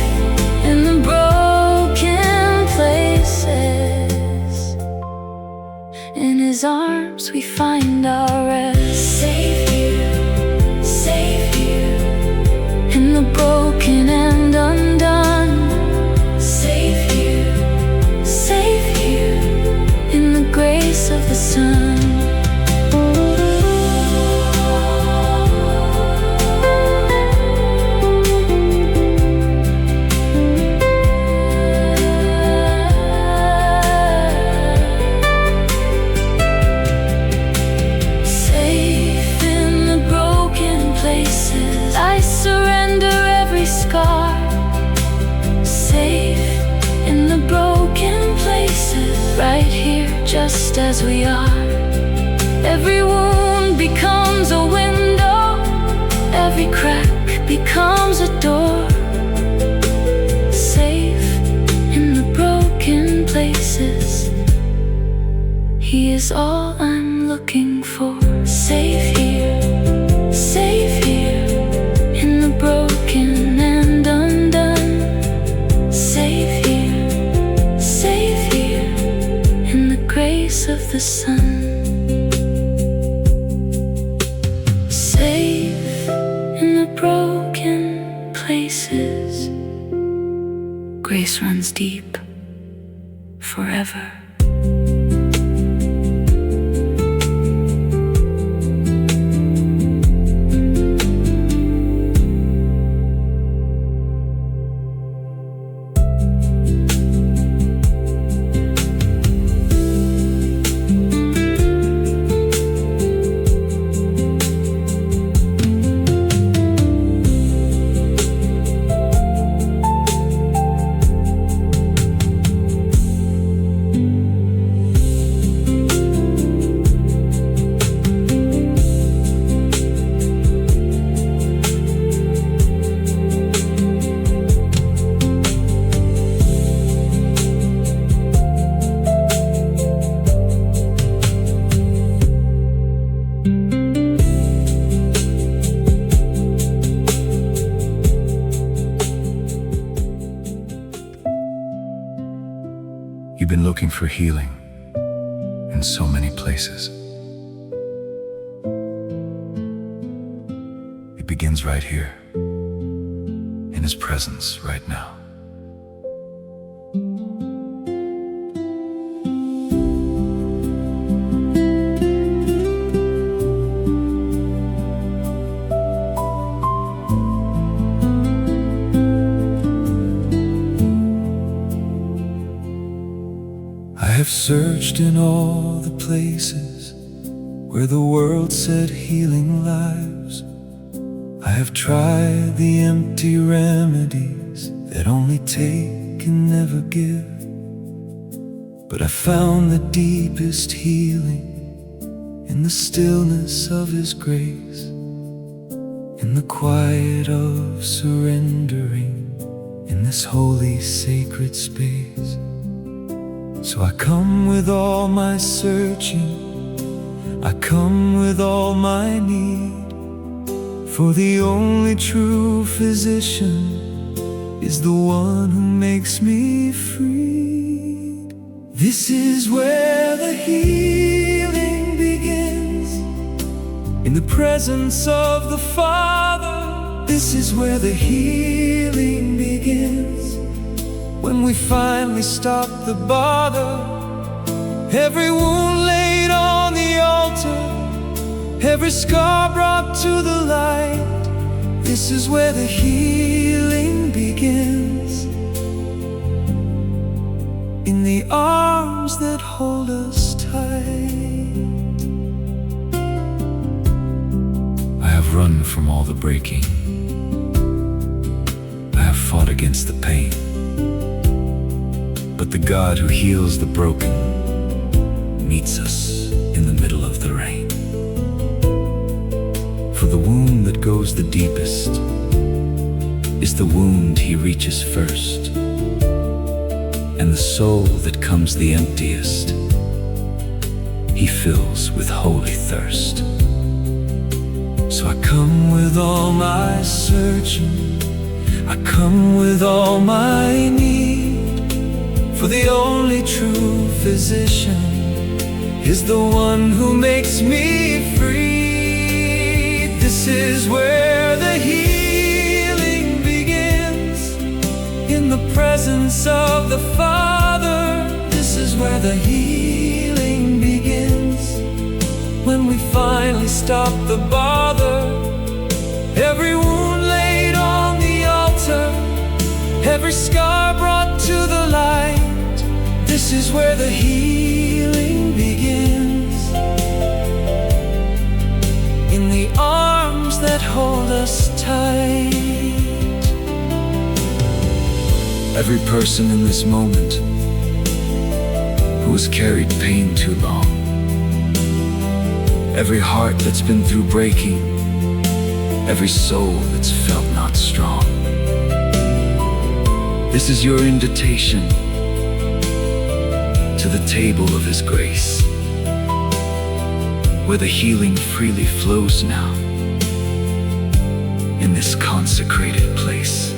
in the broken places. In His arms we find our rest, safe here, in the broken and undone. Safe here, in the grace of the Son. I surrender every scar, safe in the broken places, right here just as we are. Every wound becomes a window, every crack becomes a door. Safe in the broken places, He is all I'm looking for. Safe here, in the broken and undone. Safe here, in the grace of the Son. Safe in the broken places, grace runs deep forever. You've been looking for healing in so many places. It begins right here, in His presence right now. I have searched in all the places where the world said healing lives. I have tried the empty remedies that only take and never give. But I found the deepest healing in the stillness of His grace, in the quiet of surrendering in this holy sacred space. So I come with all my searching, I come with all my need, for the only true physician is the one who makes me free. This is where the healing begins, in the presence of the Father. This is where the healing begins, when we finally stop the bother. Every wound laid on the altar, every scar brought to the light. This is where the healing begins, in the arms that hold us tight. I have run from all the breaking, I have fought against the pain, but the God who heals the broken meets us in the middle of the rain. For the wound that goes the deepest is the wound He reaches first, and the soul that comes the emptiest He fills with holy thirst. So I come with with all my searching, I come with all my need. For the only true physician is the one who makes me free. This is where the healing begins, in the presence of the Father. This is where the healing begins, when we finally stop the bother. Every wound laid on the altar, every scar brought to the light. This is where the healing begins, in the arms that hold us tight. Every person in this moment who has carried pain too long, every heart that's been through breaking, every soul that's felt not strong. This is your invitation to the table of His grace, where the healing freely flows now, in this consecrated place.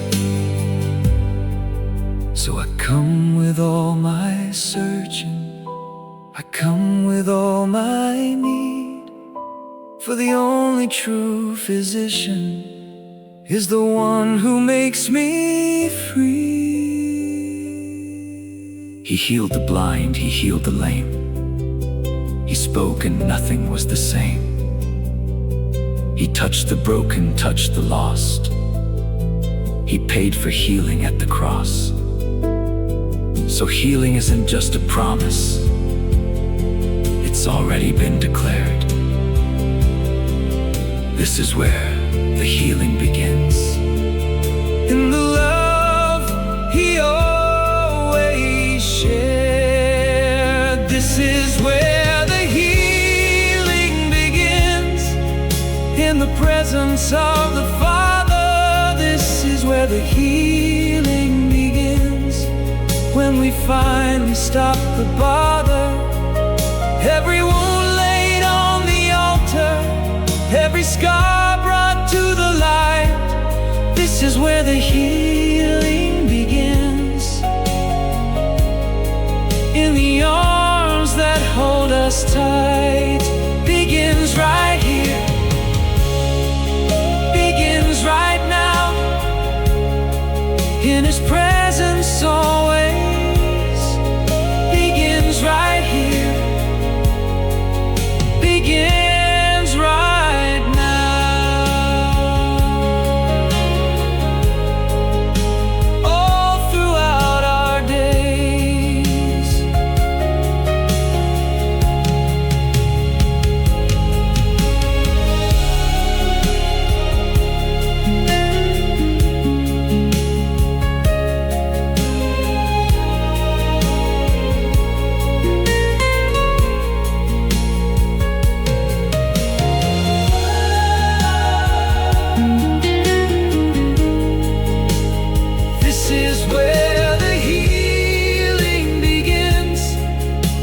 So I come with all my searching, I come with all my need. For the only true physician is the one who makes me free. He healed the blind, He healed the lame. He spoke and nothing was the same. He touched the broken, touched the lost. He paid for healing at the cross. So healing isn't just a promise, it's already been declared. This is where the healing begins, in the love He always shared. This is where the healing begins, in the presence of the Father. This is where the healing begins, when we finally stop the bother. Every wound laid on the altar, every scar brought to the light. This is where the healing begins, in the arms that hold us tight. Begins right here, begins right now, in His presence always. Begins right here, begins right now. All throughout our days,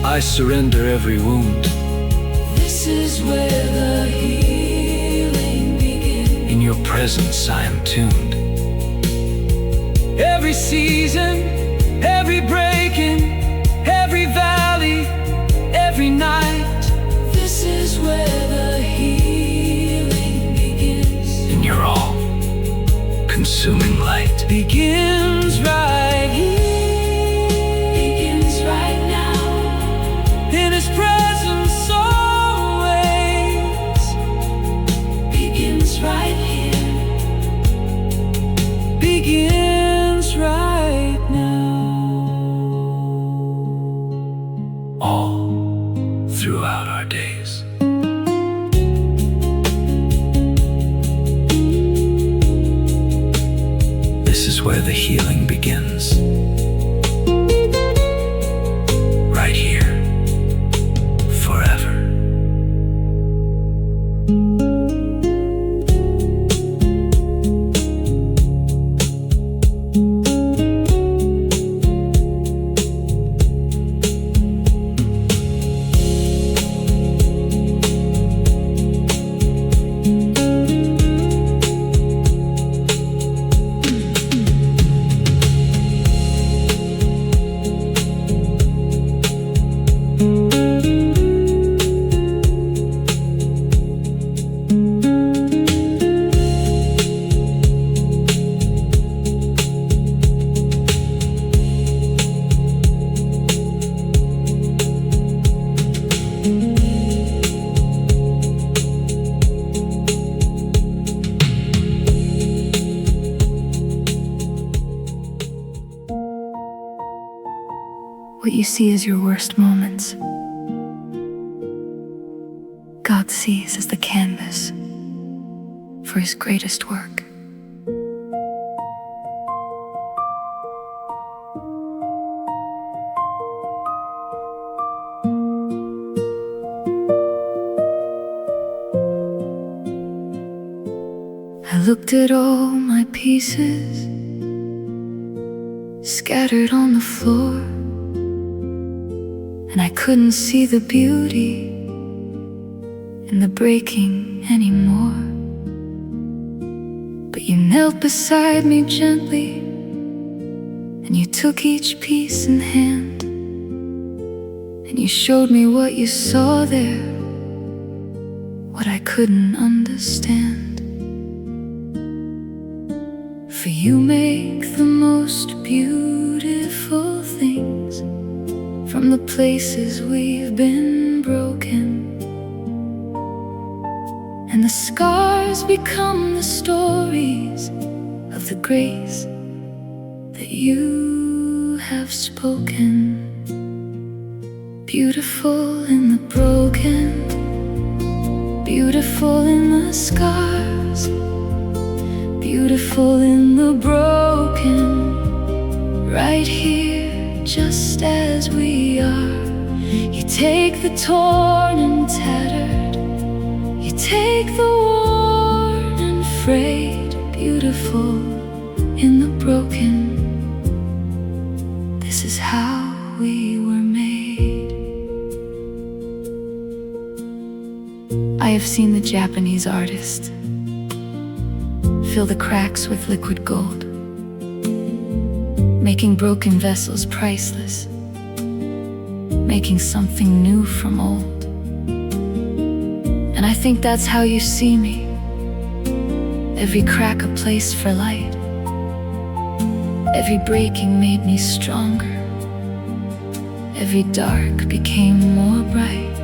I surrender every wound. This is where the healing begins. In your presence I am tuned. Every season, every breaking, every valley, every night. This is where the healing begins, In your all-consuming light. Begins right here, begins right now, in His presence always. begins right here, Begins right now. All throughout our days. This is where the healing begins. Right here, forever. see as your worst moments, God sees as the canvas for His greatest work. I looked at all my pieces scattered on the floor, and I couldn't see the beauty in the breaking anymore. But you knelt beside me gently, and you took each piece in hand, and you showed me what you saw there, what I couldn't understand. For you make the most beautiful things from the places we've been broken, and the scars become the stories of the grace that you have spoken. Beautiful in the broken, beautiful in the scars, beautiful in the broken, right here just as we are. You take the torn and tattered, you take the worn and frayed, beautiful in the broken. This is how we were made. I have seen the Japanese artist fill the cracks with liquid gold, making broken vessels priceless, making something new from old. And I think that's how you see me. Every crack a place for light, every breaking made me stronger, every dark became more bright.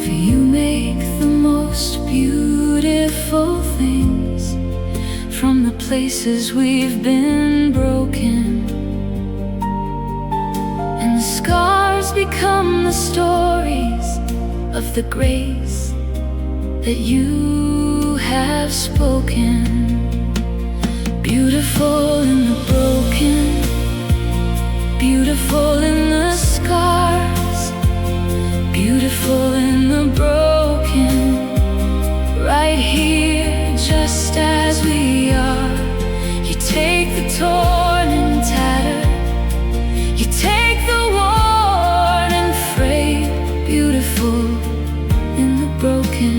For you make the most beautiful things from the places we've been broken, and the scars become the stories of the grace that you have spoken. Beautiful in the broken, beautiful in the scars, beautiful in the broken, right here just as we are. You take the torn and tattered, you take the worn and frayed, beautiful in the broken.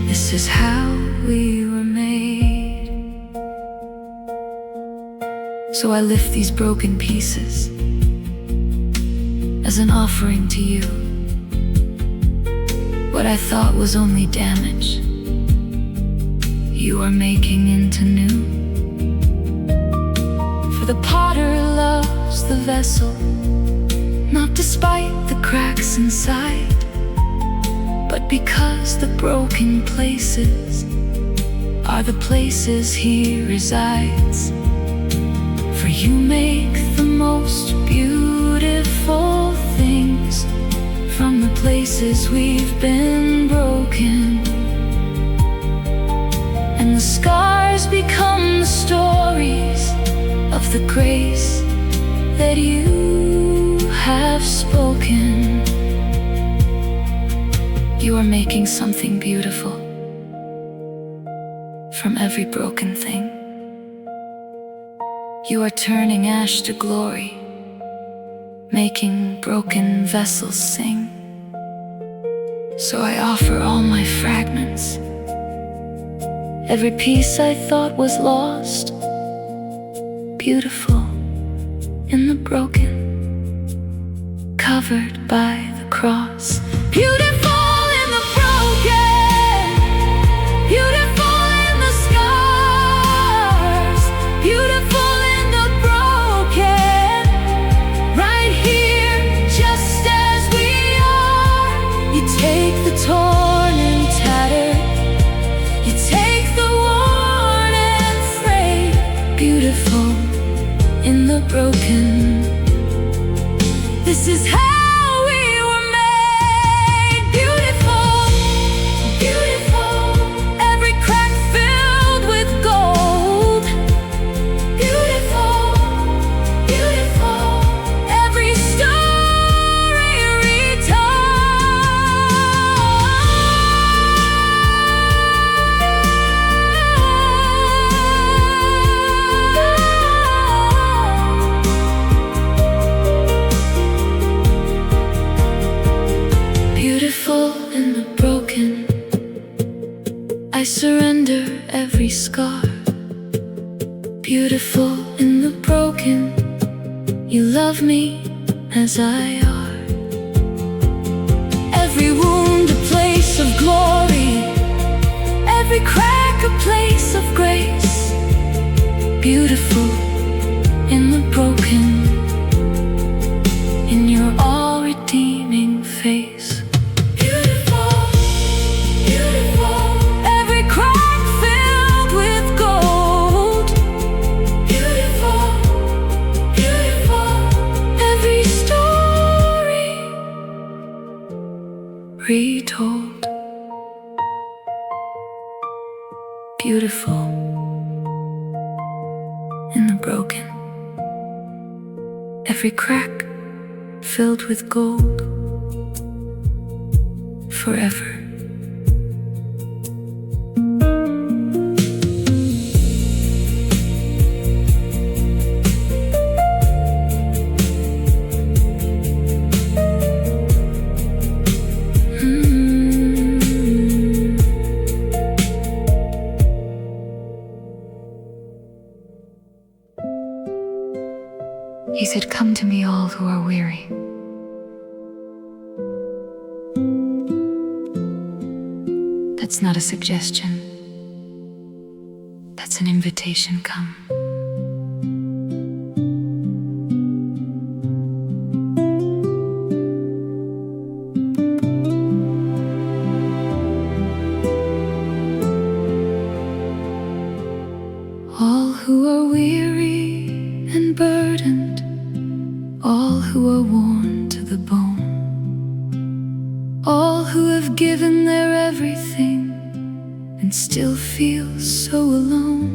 This is how we were made. So I lift these broken pieces as an offering to you. What I thought was only damage, you are making into new. For the potter loves the vessel, not despite the cracks inside, but because the broken places are the places He resides. For you make the most beautiful things from the places we've been broken, and the scars become the stories of the grace that you have spoken. You are making something beautiful from every broken thing. You are turning ash to glory, making broken vessels sing. So I offer all my fragments, every piece I thought was lost, beautiful in the broken, covered by the cross. Beautiful in the broken, beautiful in the scars, beautiful in the broken, right here just as we are. You take the torn and tattered, you take the worn and frayed, beautiful in the broken. This is how we were made. Beautiful, beautiful. Every crack filled with gold. Beautiful, beautiful. Every story beautiful in the broken, I surrender every scar. Beautiful in the broken, you love me as I are. Every wound a place of glory, every crack a place of grace. Beautiful in the broken, in your all-redeeming face. Beautiful, beautiful. Every crack filled with gold. Beautiful, beautiful. Every story retold. Beautiful in the broken, every crack filled with gold. Forever. He said, "Come to me, all who are weary." That's not a suggestion. That's an invitation. Come. All who are weary and burdened, all who are worn to the bone, all who have given their everything and still feel so alone.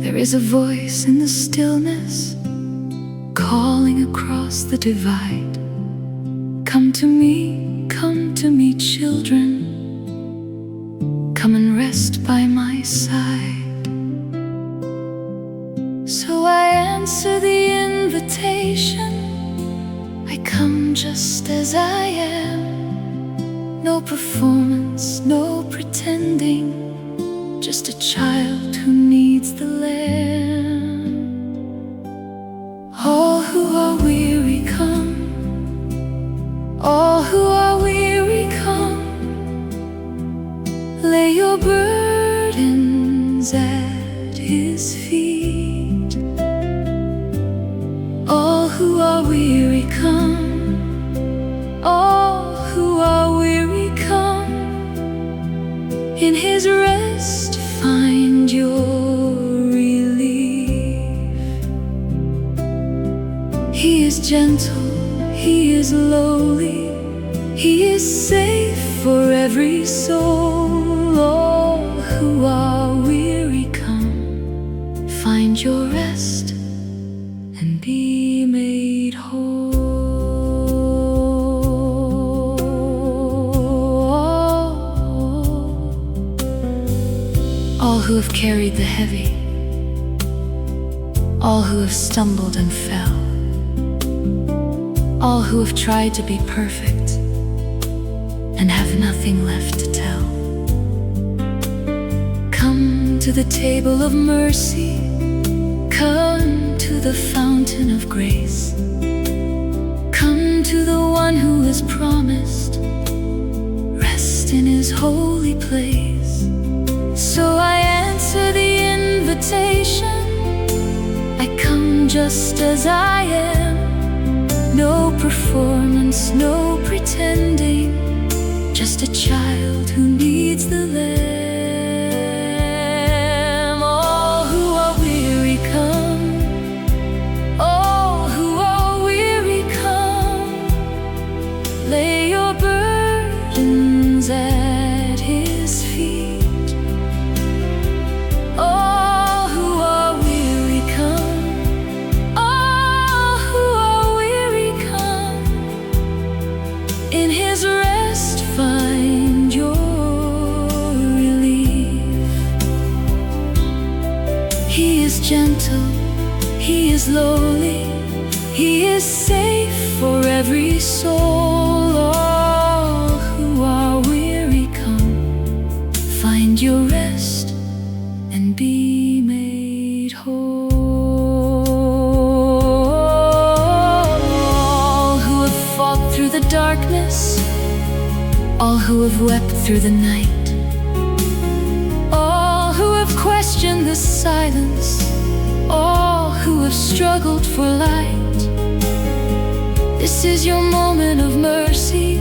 There is a voice in the stillness calling across the divide. Come to me, children. Come and rest by my side. So I answer the invitation. I come just as I am. No performance, no pretending, just a child who needs the Lamb. All who are weary, come. All who are weary, come. Lay your burdens at His feet. All who are weary, come. All who are weary, come. In His rest find your relief. He is gentle, He is lowly, He is safe for every soul. All who are weary, come. Find your rest and be made whole. All who have carried the heavy, all who have stumbled and fell, all who have tried to be perfect and have nothing left to tell. Come to the table of mercy, come to the fountain of grace, come to the one who has promised rest in His holy place. So I answer the invitation. I come just as I am. No performance, no pretending, just a child who needs the Lamb. All who are weary, come. All who are weary, every soul. All who are weary, come, find your rest and be made whole. All who have fought through the darkness, all who have wept through the night, all who have questioned the silence, all who have struggled for light. This is your moment of mercy.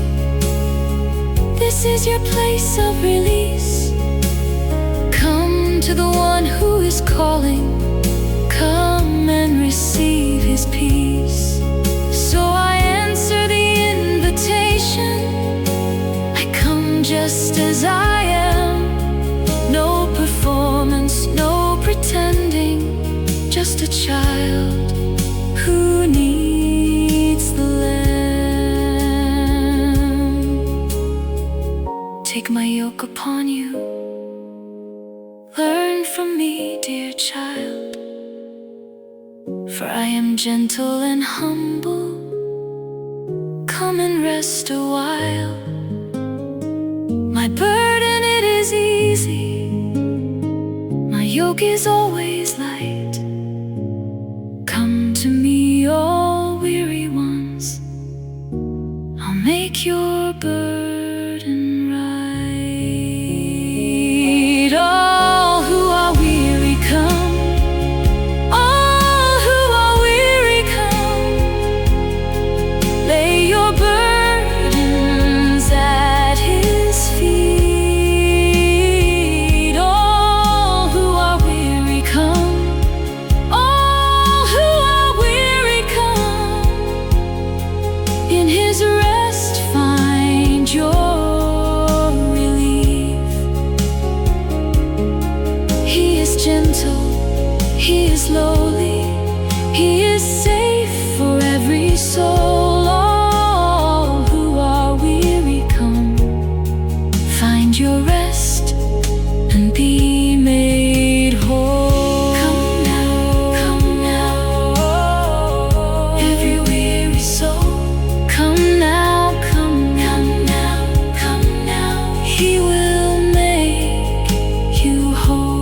This is your place of release. Come to the one who is calling. Come and receive his peace. So I answer the invitation. I come just as I am. No performance, no pretending. Just a child who needs the Lamb. Take my yoke upon you. Learn from me, dear child, for I am gentle and humble. Come and rest a while. My burden, it is easy. My yoke is always light. Come to me, all weary ones. I'll make your burden right. All who are weary, come. All who are weary, come. Lay your burdens at his feet. All who are weary, come. All who are weary, come. In his rest find your relief. He is gentle, he is lowly, he is safe for every soul. All who are weary, come. Find your rest and be made whole. Come now, every weary soul. Come now, come now, come now. He will make you whole.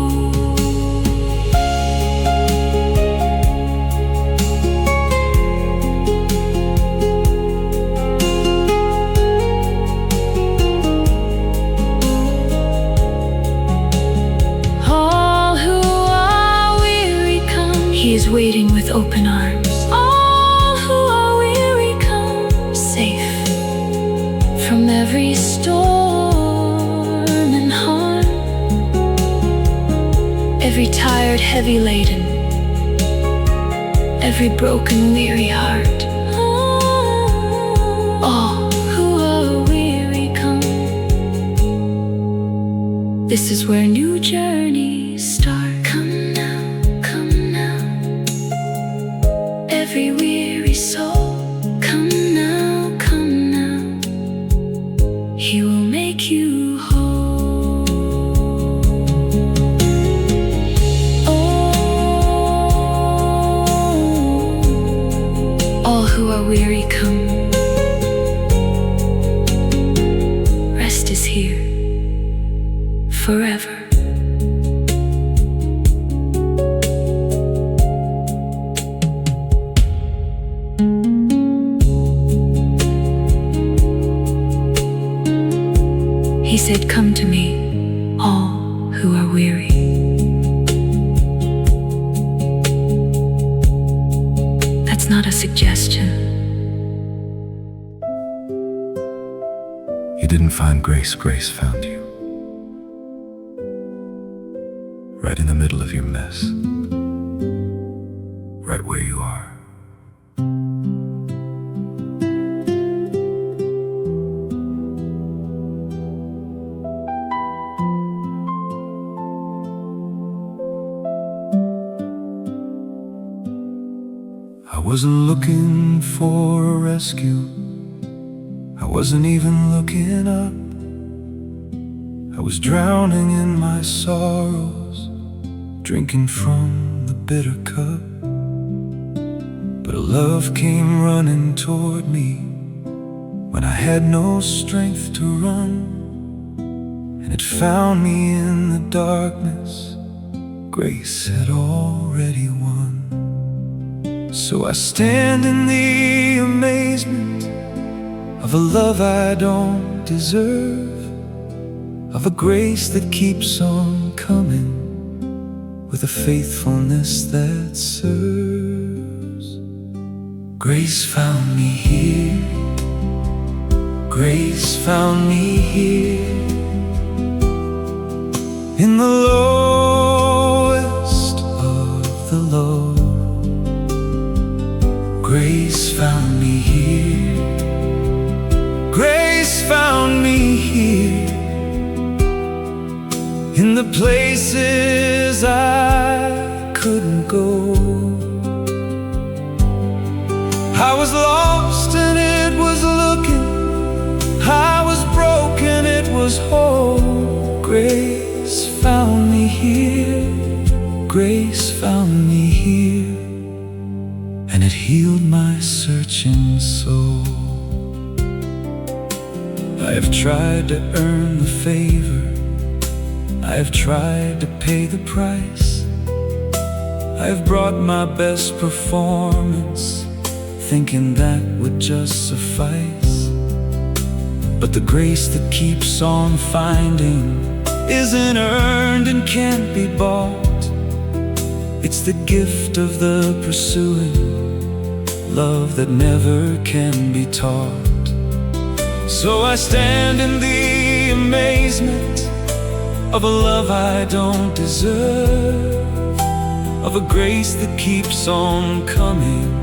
All who are weary, come. He is waiting with open arms. All who are weary, come. Safe from every storm and harm. Every tired, heavy laden, every broken, weary heart. All who are weary, come. This is where new journeys start. Come now, come now. Every weary soul, come now, come now. He will make you whole. Oh, all who are weary, come. Rest is here forever. He said, come to me, all who are weary. That's not a suggestion. You didn't find grace, grace found you. Right in the middle of your mess. Right where you are. I wasn't looking for a rescue. I wasn't even looking up. I was drowning in my sorrows, drinking from the bitter cup. But a love came running toward me, when I had no strength to run, and it found me in the darkness. Grace had already won. So I stand in the amazement of a love I don't deserve, of a grace that keeps on coming, with a faithfulness that serves. Grace found me here. Grace found me here, in the lowest of the low. Grace found me here. Grace found me here, in the places I couldn't go. I was lost and it was looking, I was broken, it was whole. Grace found me here. Grace found me here, and it healed my searching soul. I have tried to earn the favor, I have tried to pay the price. I have brought my best performance, thinking that would just suffice. But the grace that keeps on finding isn't earned and can't be bought. It's the gift of the pursuing, love that never can be taught. So I stand in the amazement of a love I don't deserve, of a grace that keeps on coming,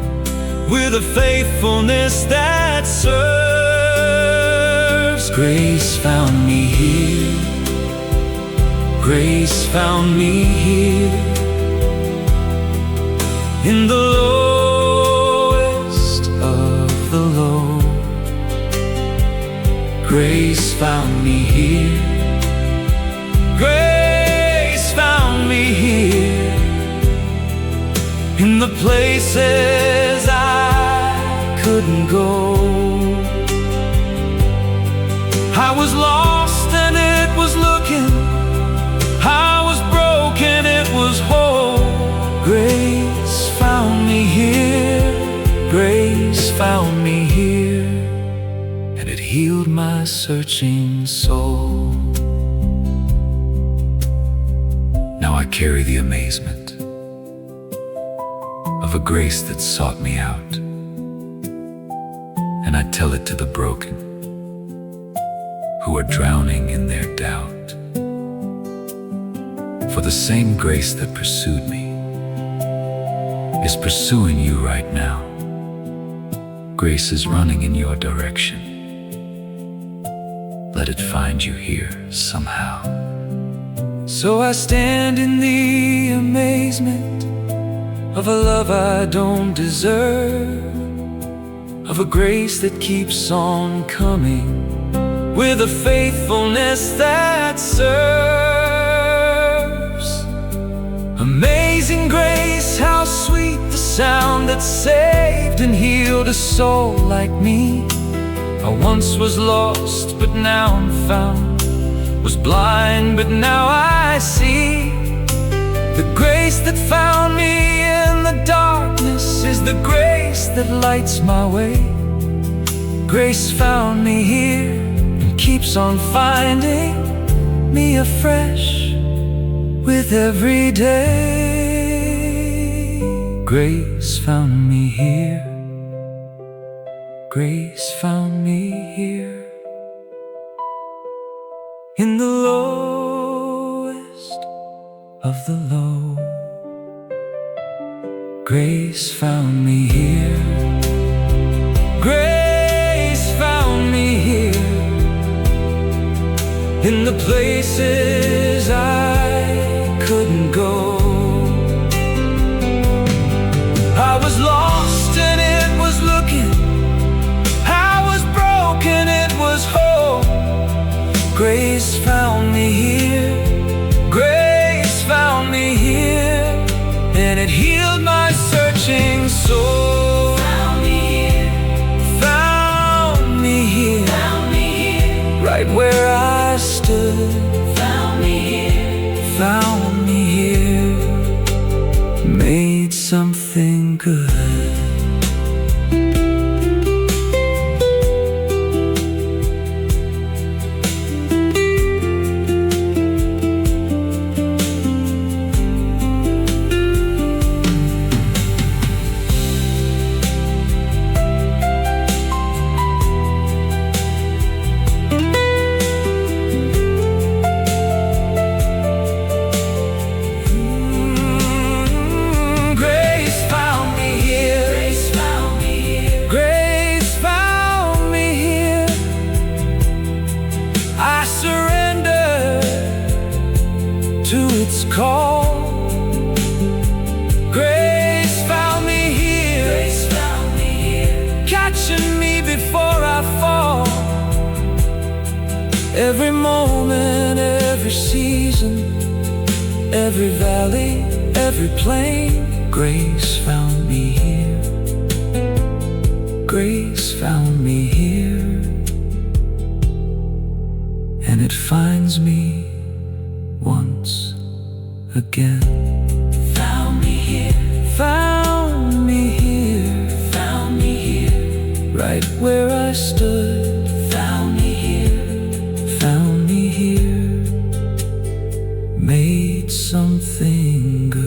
with a faithfulness that serves. Grace found me here. Grace found me here, in the lowest of the low. Grace found me here. Grace found me here, in the places I couldn't go. I was lost and it was looking, I was broken, it was whole. Grace found me here. Grace found me here, and it healed my searching soul. Now I carry the amazement of a grace that sought me out, and I tell it to the broken who are drowning in their doubt. For the same grace that pursued me is pursuing you right now. Grace is running in your direction. Let it find you here somehow. So I stand in the amazement of a love I don't deserve, of a grace that keeps on coming, with a faithfulness that serves. Amazing grace, how sweet the sound that saved and healed a soul like me. I once was lost, but now I'm found, was blind, but now I see. The grace that found me in the darkness is the grace that lights my way. Grace found me here and keeps on finding me afresh with every day. Grace found me here. Grace found me here, in the lowest of the low. Grace found me here. Grace found me here, in the places I couldn't go. I was lost and it was looking, I was broken, it was whole. Grace found me here. Grace found me here, and it healed my searching soul. Found me here. Found me here. right where I stood. Found me here, Found me here, made something good. To its call, grace found me here. grace found me here. Catching me before I fall. Every moment, every season, every valley, every plain, grace found me here. Grace found me here, and it finds me once again. Found me here, Found me here, found me here. right where I stood. Found me here, Found me here, made something good.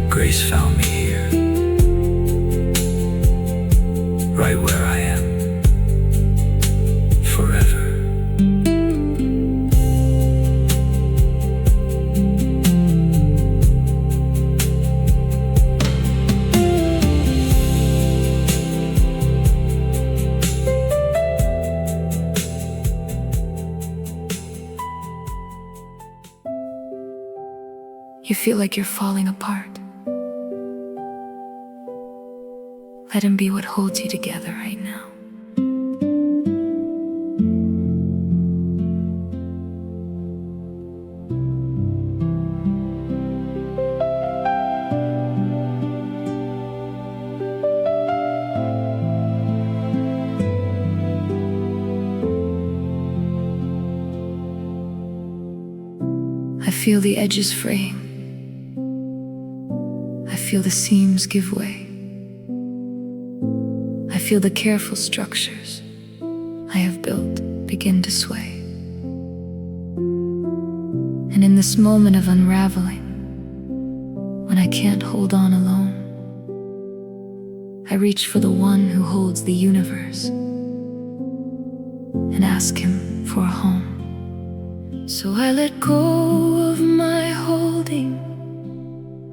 Grace found me here, right where I am, forever. You feel like you're falling apart. Let him be what holds you together right now. I feel the edges fraying. I feel the seams give way. I feel the careful structures I have built begin to sway. And in this moment of unraveling, when I can't hold on alone, I reach for the one who holds the universe and ask him for a home. So I let go of my holding,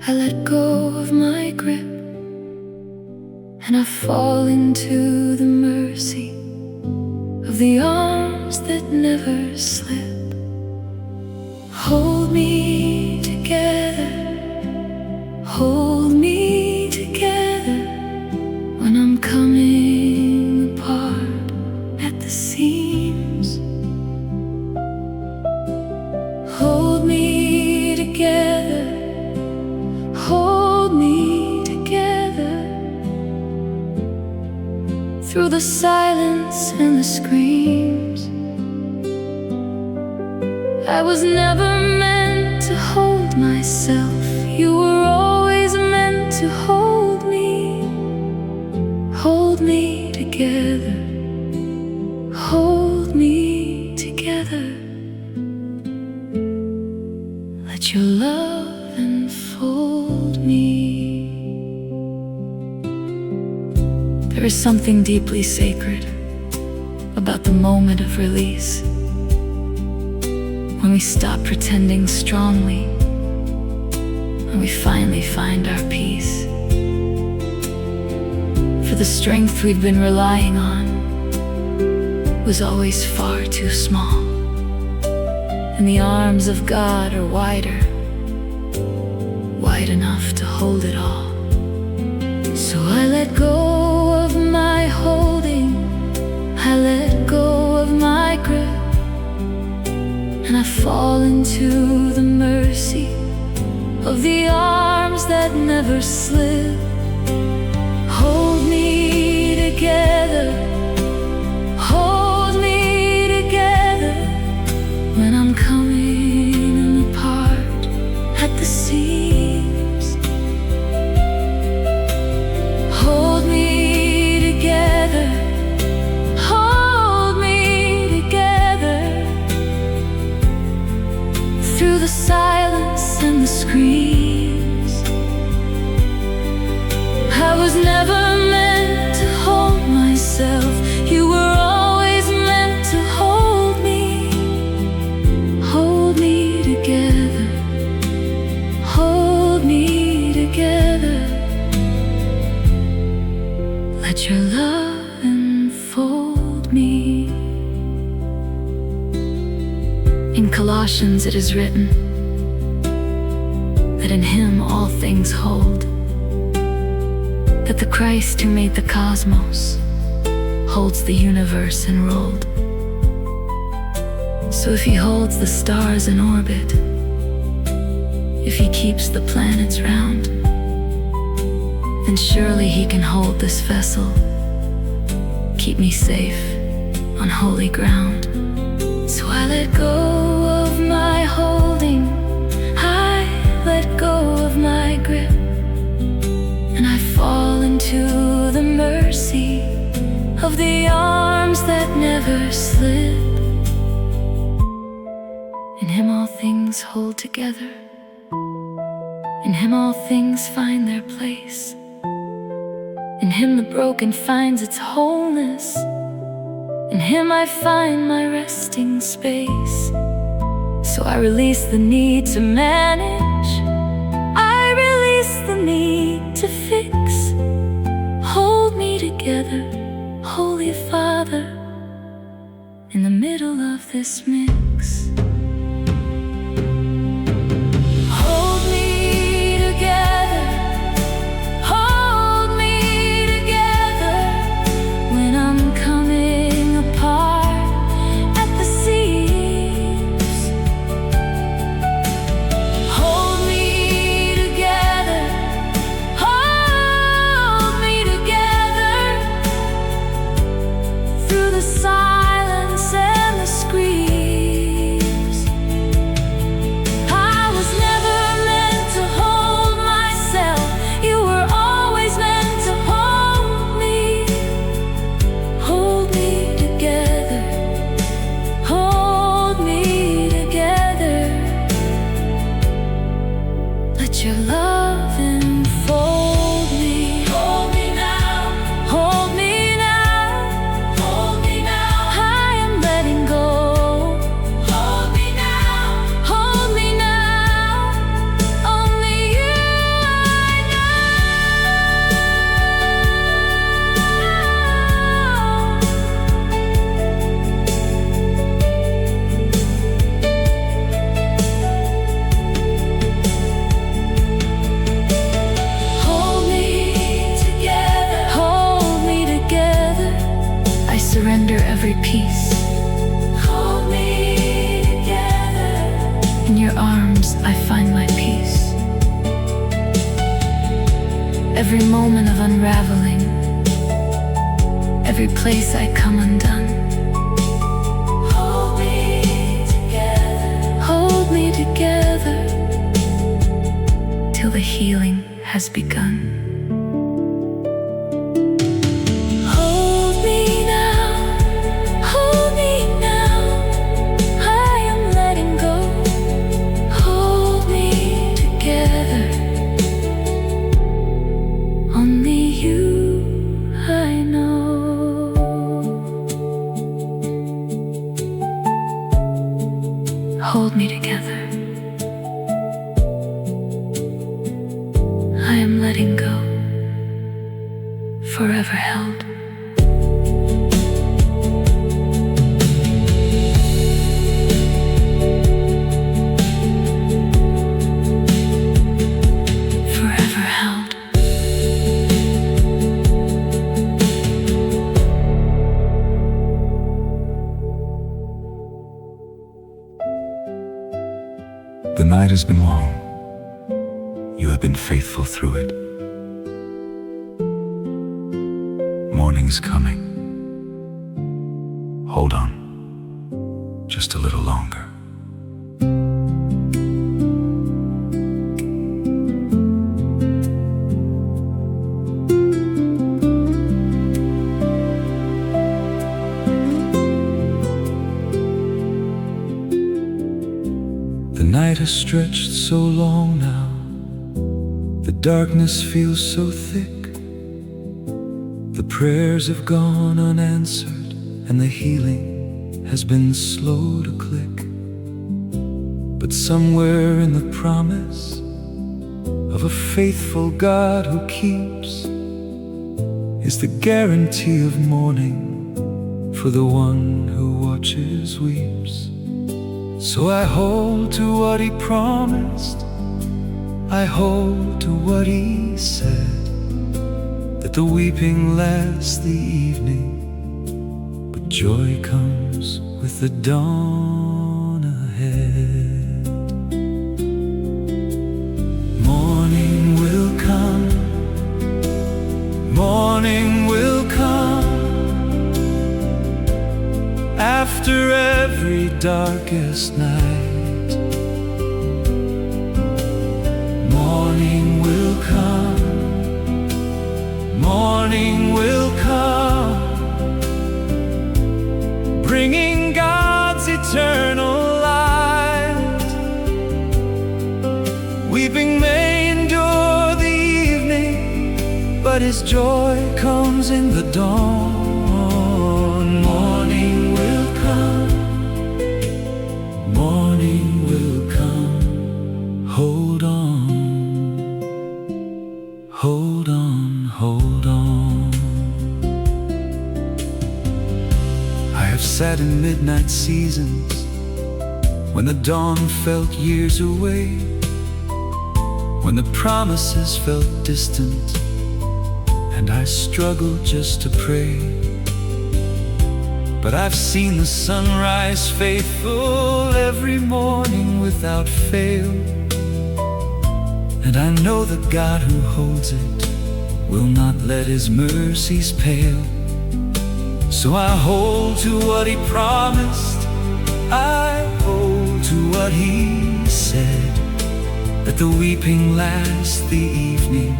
I let go of my grip, and I fall into the mercy of the arms that never slip. Hold me together, hold me together, when I'm coming apart at the seams. Hold me together, hold me together, through the silence and the screams. I was never meant to hold myself. You were always meant to hold me. Hold me together, hold me together. Let your love enfold me. There is something deeply sacred about the moment of release, when we stop pretending strongly, and we finally find our peace. For the strength we've been relying on was always far too small, and the arms of God are wider, wide enough to hold it all. So I let go of my holding, I let go of my grip, and I fall into the mercy of the arms arms that never slip. Hold me together, hold me together when I'm coming apart at the seams. Hold me together, hold me together through the silence and the screams. I was never meant to hold myself. You were always meant to hold me. Hold me together, hold me together. Let your love enfold me. In Colossians it is written that in Him all things hold, that the Christ who made the cosmos holds the universe enrolled. So if He holds the stars in orbit, if He keeps the planets round, then surely He can hold this vessel, keep me safe on holy ground. So I let go of my holding, I let go of my grip, and I fall into the mercy of the arms that never slip. In Him all things hold together, in Him all things find their place. In Him the broken finds its wholeness, in Him I find my resting space. So I release the need to manage, I release the need to fix. Hold me together, Holy Father, in the middle of this mix. Hold me together, hold me together when I'm coming apart at the seams. Hold me together, hold me together through the silence and the screams. I was never meant to hold myself. You were always meant to hold me. Hold me together, hold me together. Let your love enfold me. Hold me now, hold me now, hold me now. I am letting go. Hold me now, hold me now. Only you I Hold me together, hold me together. I surrender every piece. Hold me together. In your arms I find my peace. Every moment of unraveling, every place I come undone. Hold me together, hold me together till the healing has begun. Hold me now, hold me now. I am letting go. Hold me together. Only you I know. Hold me together. I am letting go. Forever held. Forever held. The night has been long. You have been faithful through it. Morning's coming. Hold on, just a little longer. The night has stretched so long now, the darkness feels so thick. The prayers have gone unanswered, and the healing has been slow to click. But somewhere in the promise of a faithful God who keeps is the guarantee of morning for the one who watches weeps. So I hold to what He promised, I hold to what He said, that the weeping lasts the evening, but joy comes with the dawn ahead. Morning will come, morning will come, after every darkest night. Morning will come, morning will come, bringing God's eternal light. Weeping may endure the evening, but His joy comes in the dawn. Morning will come, morning will come. Hold on, hold on, hold on. I have sat in midnight seasons when the dawn felt years away, when the promises felt distant, and I struggled just to pray. But I've seen the sunrise faithful every morning without fail, and I know the God who holds it will not let His mercies pale. So I hold to what He promised, I hold to what He said, that the weeping lasts the evening,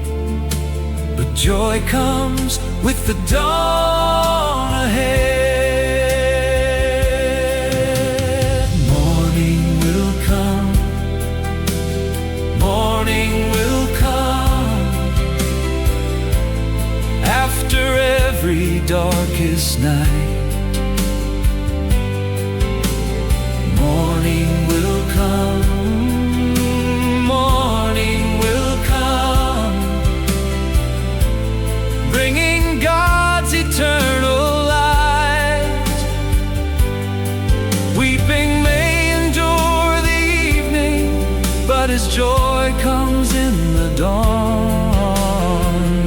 but joy comes with the dawn ahead. Morning will come, morning will come, after every darkest night. Morning will come, morning will come, bringing God's eternal light. Weeping may endure the evening, but His joy comes in the dawn.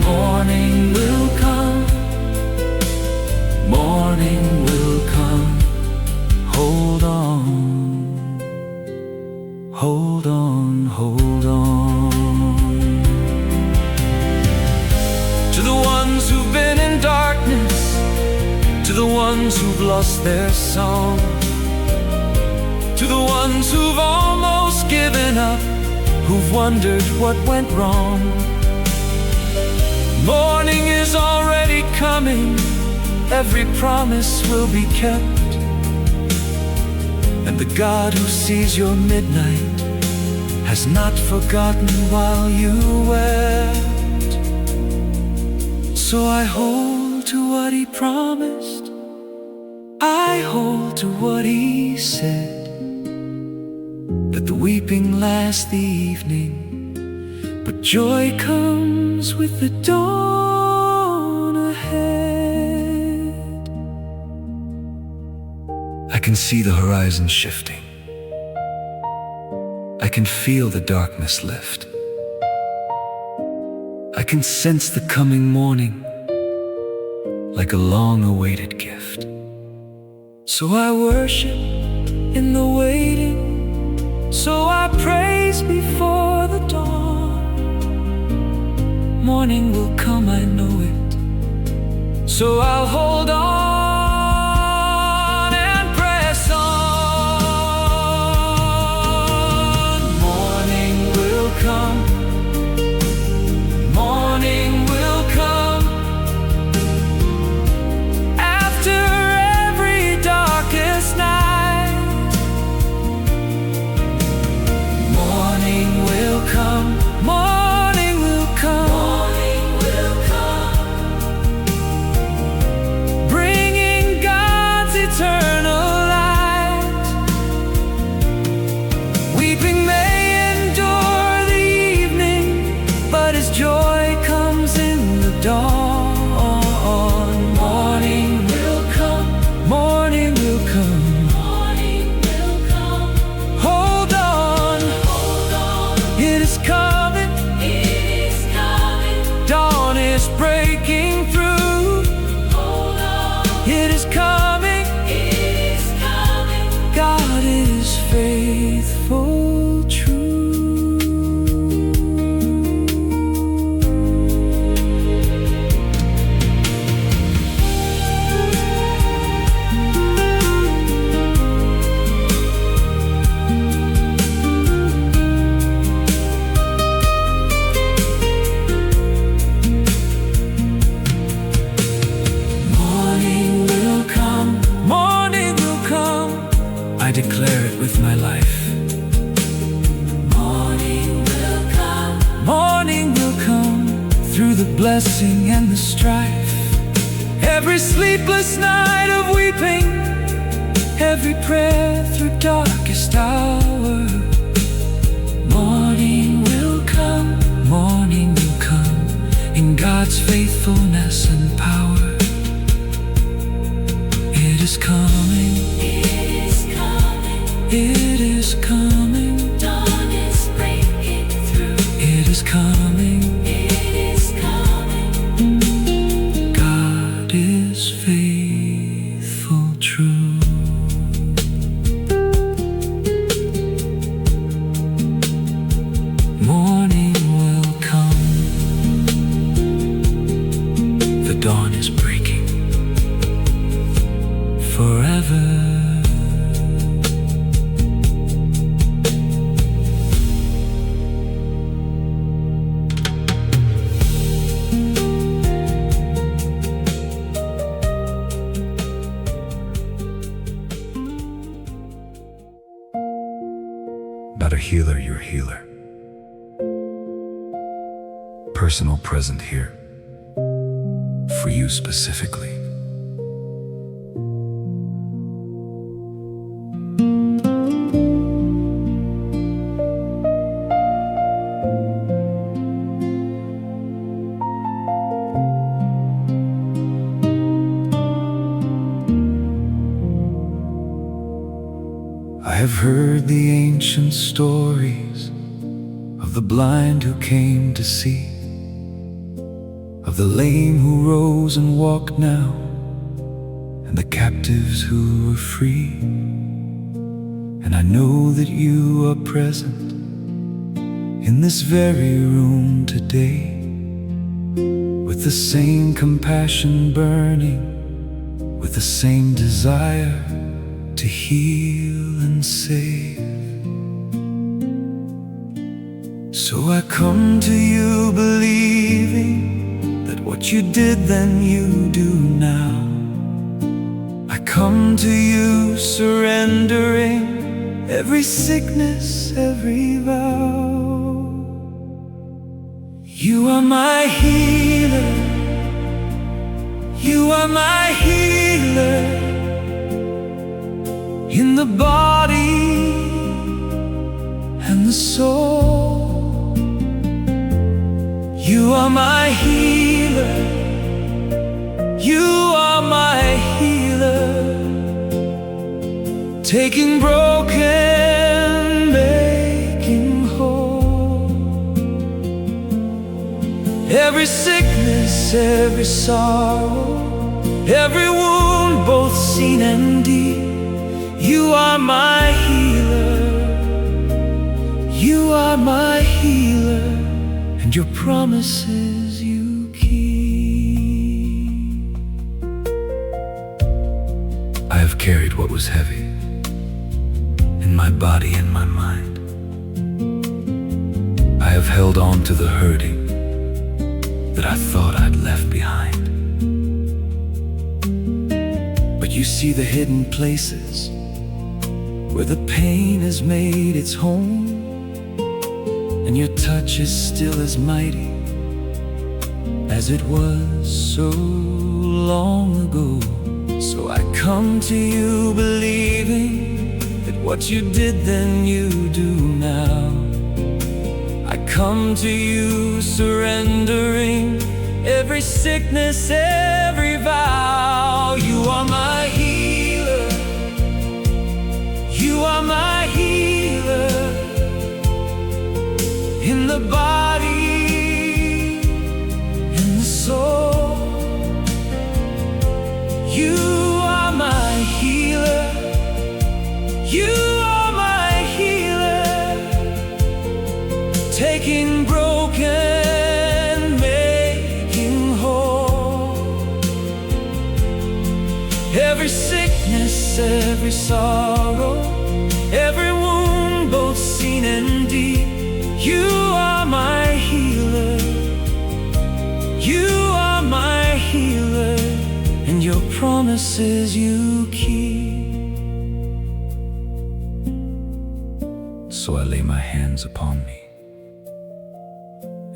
Morning will come, morning will come. Hold on, hold on, hold on. To the ones who've been in darkness, to the ones who've lost their song, to the ones who've almost given up, who've wondered what went wrong. Morning is already coming, every promise will be kept, and the God who sees your midnight has not forgotten while you wept. So I hold to what He promised, I hold to what He said, that the weeping lasts the evening, but joy comes with the dawn ahead. I can see the horizon shifting, I can feel the darkness lift, I can sense the coming morning like a long-awaited gift. So I worship in the waiting, so I praise before the dawn. morning will come, I know it. So I'll hold on and press on. Morning will come. Morning will come. After every darkest night, morning will come. Morning will come. Morning will come. Bringing God's eternal light. Weeping may endure the evening, but His joy comes in the dawn. Morning will come. Morning will come. Morning will come. Hold on. Hold on. It is coming. It is coming. Dawn is breaking through. Hold on. It is coming. It is coming. God is faithful, true. Morning will come. Morning will come. I declare it with my life. Morning will come. Morning will come. Through the blessing and the strife, every sleepless night of weeping, every prayer through darkest hour. Morning will come. Morning will come. In God's faithfulness and power, it is coming. It is coming. It is coming. Dawn is breaking through. It is coming. It is coming. God is faithful, true. Morning will come. The dawn is breaking forever. Not a healer, you're a healer. Personal present here. For you specifically. I have heard the ancient stories of the blind who came to see, of the lame who rose and walked now, and the captives who were free. And I know that you are present in this very room today, with the same compassion burning, with the same desire to heal and save. So I come to you believing that what you did then you do now. I come to you surrendering every sickness, every vow. You are my healer. You are my healer. In the body and the soul, you are my healer. You are my healer. Taking broken, making whole. Every sickness, every sorrow, every wound, both seen and deep. You are my healer. You are my healer. and your promises you keep. I have carried what was heavy in my body and my mind. I have held on to the hurting that I thought I'd left behind. But you see the hidden places where the pain has made its home, and your touch is still as mighty as it was so long ago. So I come to you believing that what you did then you do now. I come to you surrendering every sickness, every vow. You are my healer. You are my healer. In the body, in the soul. You are my healer. You are my healer. Taking broken, making whole. Every sickness, every sorrow, every wound, both seen and deep. You are my healer. You are my healer, and your promises you keep. So I lay my hands upon me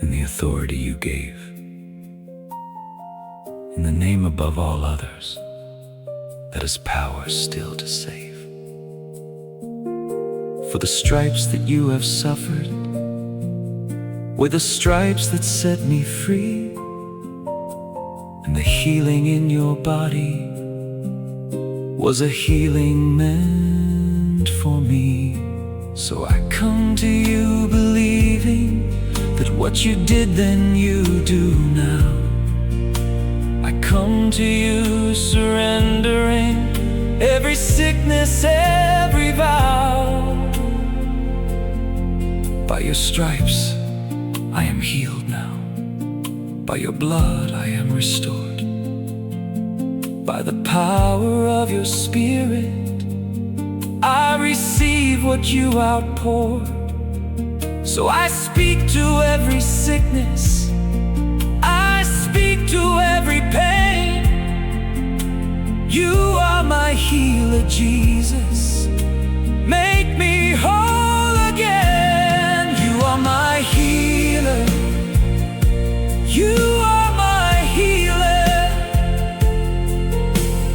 in the authority you gave, in the name above all others that has power still to save. For the stripes that you have suffered were the stripes that set me free, and the healing in your body was a healing meant for me. So I come to you believing that what you did then you do now. I come to you surrendering every sickness, every vow. By your stripes I am healed now. By your blood I am restored. By the power of your Spirit I receive what you outpoured. So I speak to every sickness, I speak to every pain. You are my healer, Jesus. Make me whole again. You are my healer. You are my healer.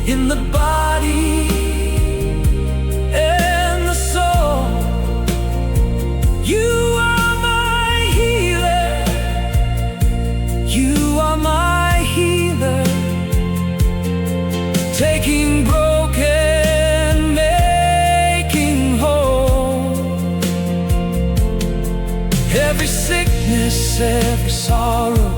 In the body and the soul. You are my healer. You are my healer. Taking broken, making whole. Every sickness, every sorrow,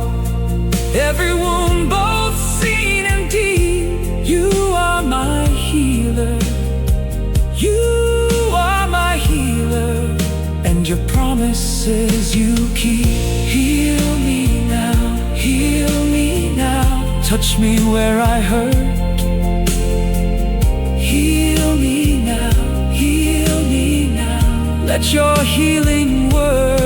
every wound, both seen and deep. You are my healer. You are my healer, and your promises you keep. Heal me now, heal me now. Touch me where I hurt. Heal me now, heal me now. Let your healing word.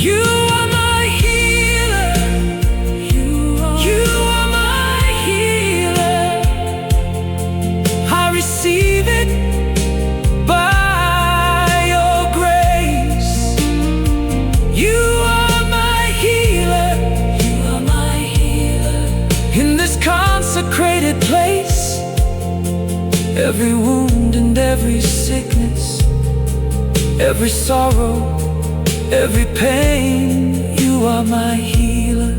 You are my healer. You are my healer. I receive it by your grace. You are my healer. You are my healer. In this consecrated place, every wound and every sickness, every sorrow, every pain. You are my healer.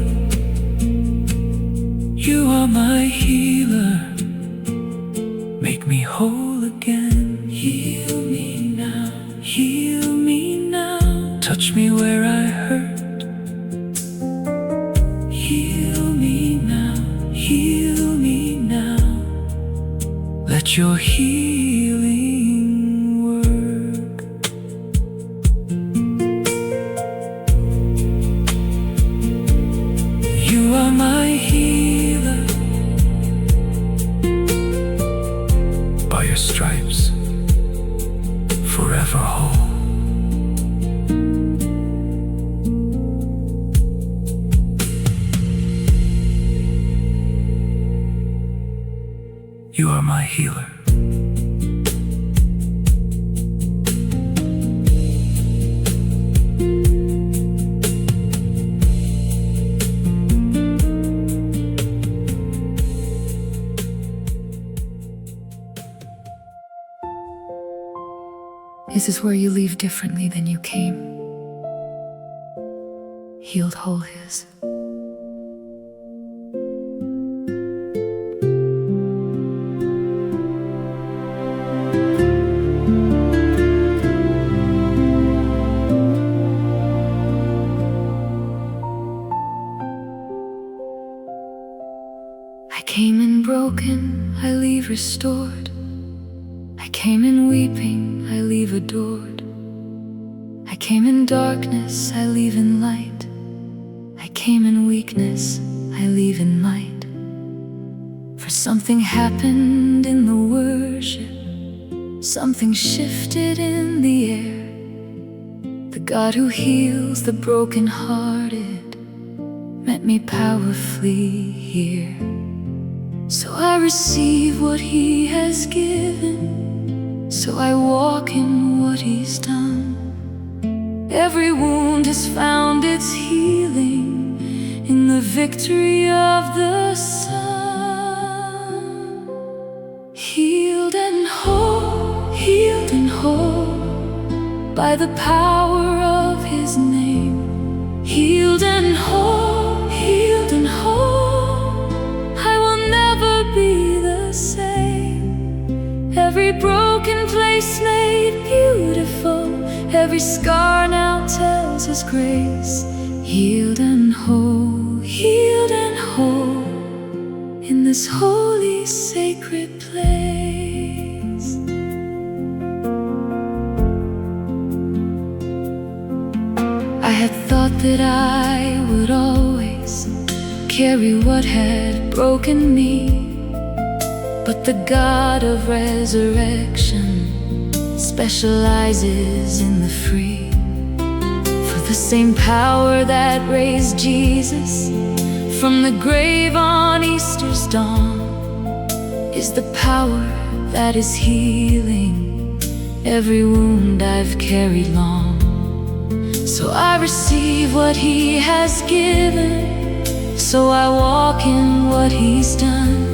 You are my healer. Make me whole again. Heal me now, heal me now. Touch me where I hurt. heal me now, heal me now. Let your healing work. You are my healer. By your stripes, forever whole. You are my healer. This is where you leave differently than you came. Healed whole his. I came in broken, I leave restored. I came in weeping, I leave adored. I came in darkness, I leave in light. I came in weakness, I leave in might. For something happened in the worship, something shifted in the air. The God who heals the brokenhearted met me powerfully here. So I receive what He has given, so I walk in what He's done. Every wound has found its healing in the victory of the Son. Healed and whole, by the power of His name. Healed and whole, I will never be the same. Every broken place made beautiful, every scar now tells His grace. Healed and whole, in this holy sacred place. I had thought that I would always carry what had broken me, but the God of resurrection specializes in the free. For the same power that raised Jesus from the grave on Easter's dawn is the power that is healing every wound I've carried long. So I receive what He has given, so I walk in what He's done.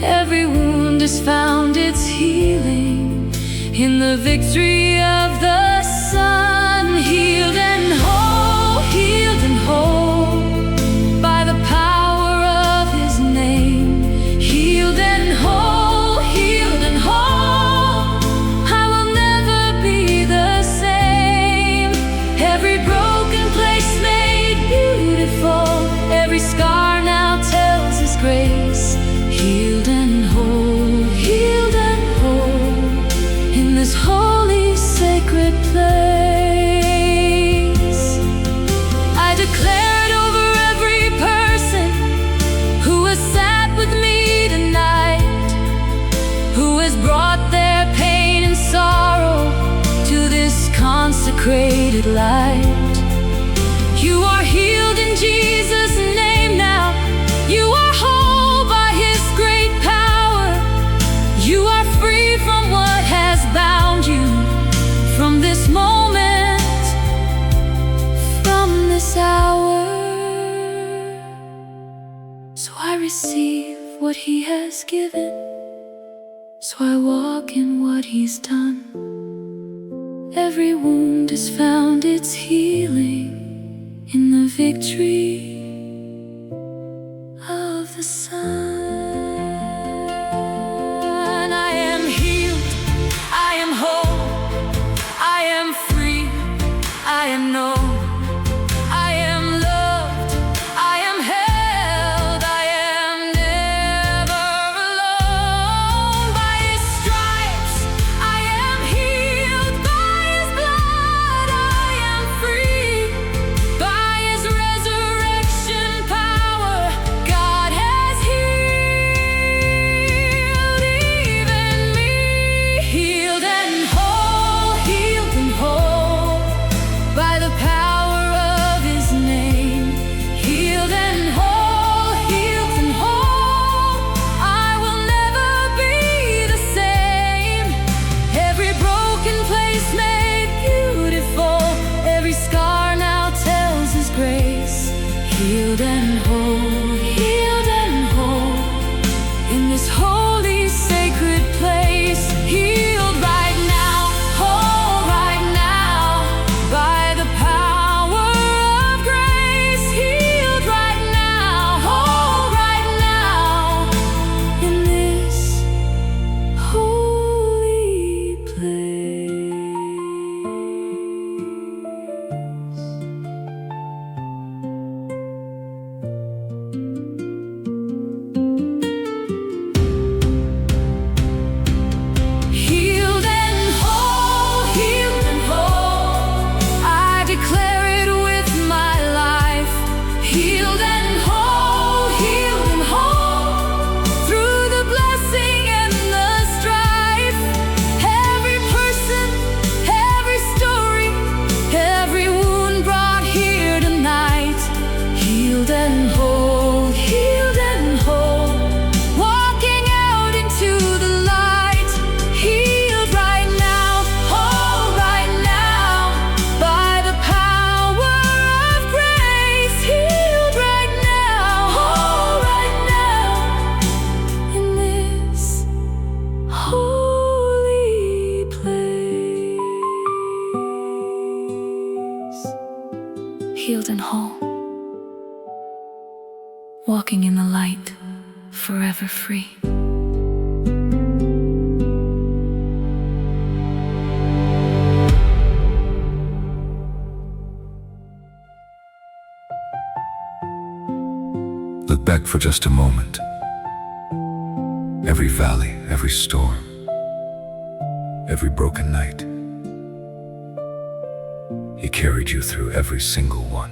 Every wound has found its healing in the victory of the Son. Healed and whole, by the power of His name. Healed and whole, I will never be the same. Every broken place made beautiful, every scar now tells His grace. Healed and whole, in this holy sacred place. I declare it over every person who has sat with me tonight, who has brought their pain and sorrow to this consecrated light. You are healed in Jesus' name now. You are whole by His great power. You are free from what has bound you, from this moment, from this hour. So I receive what He has given, so I walk in what He's done. Every wound has found its healing in the victory of the Son. I am healed, I am whole, I am free, I am known, I am loved, I am walking in the light, forever free. Look back for just a moment. Every valley, every storm, every broken night. He carried you through every single one.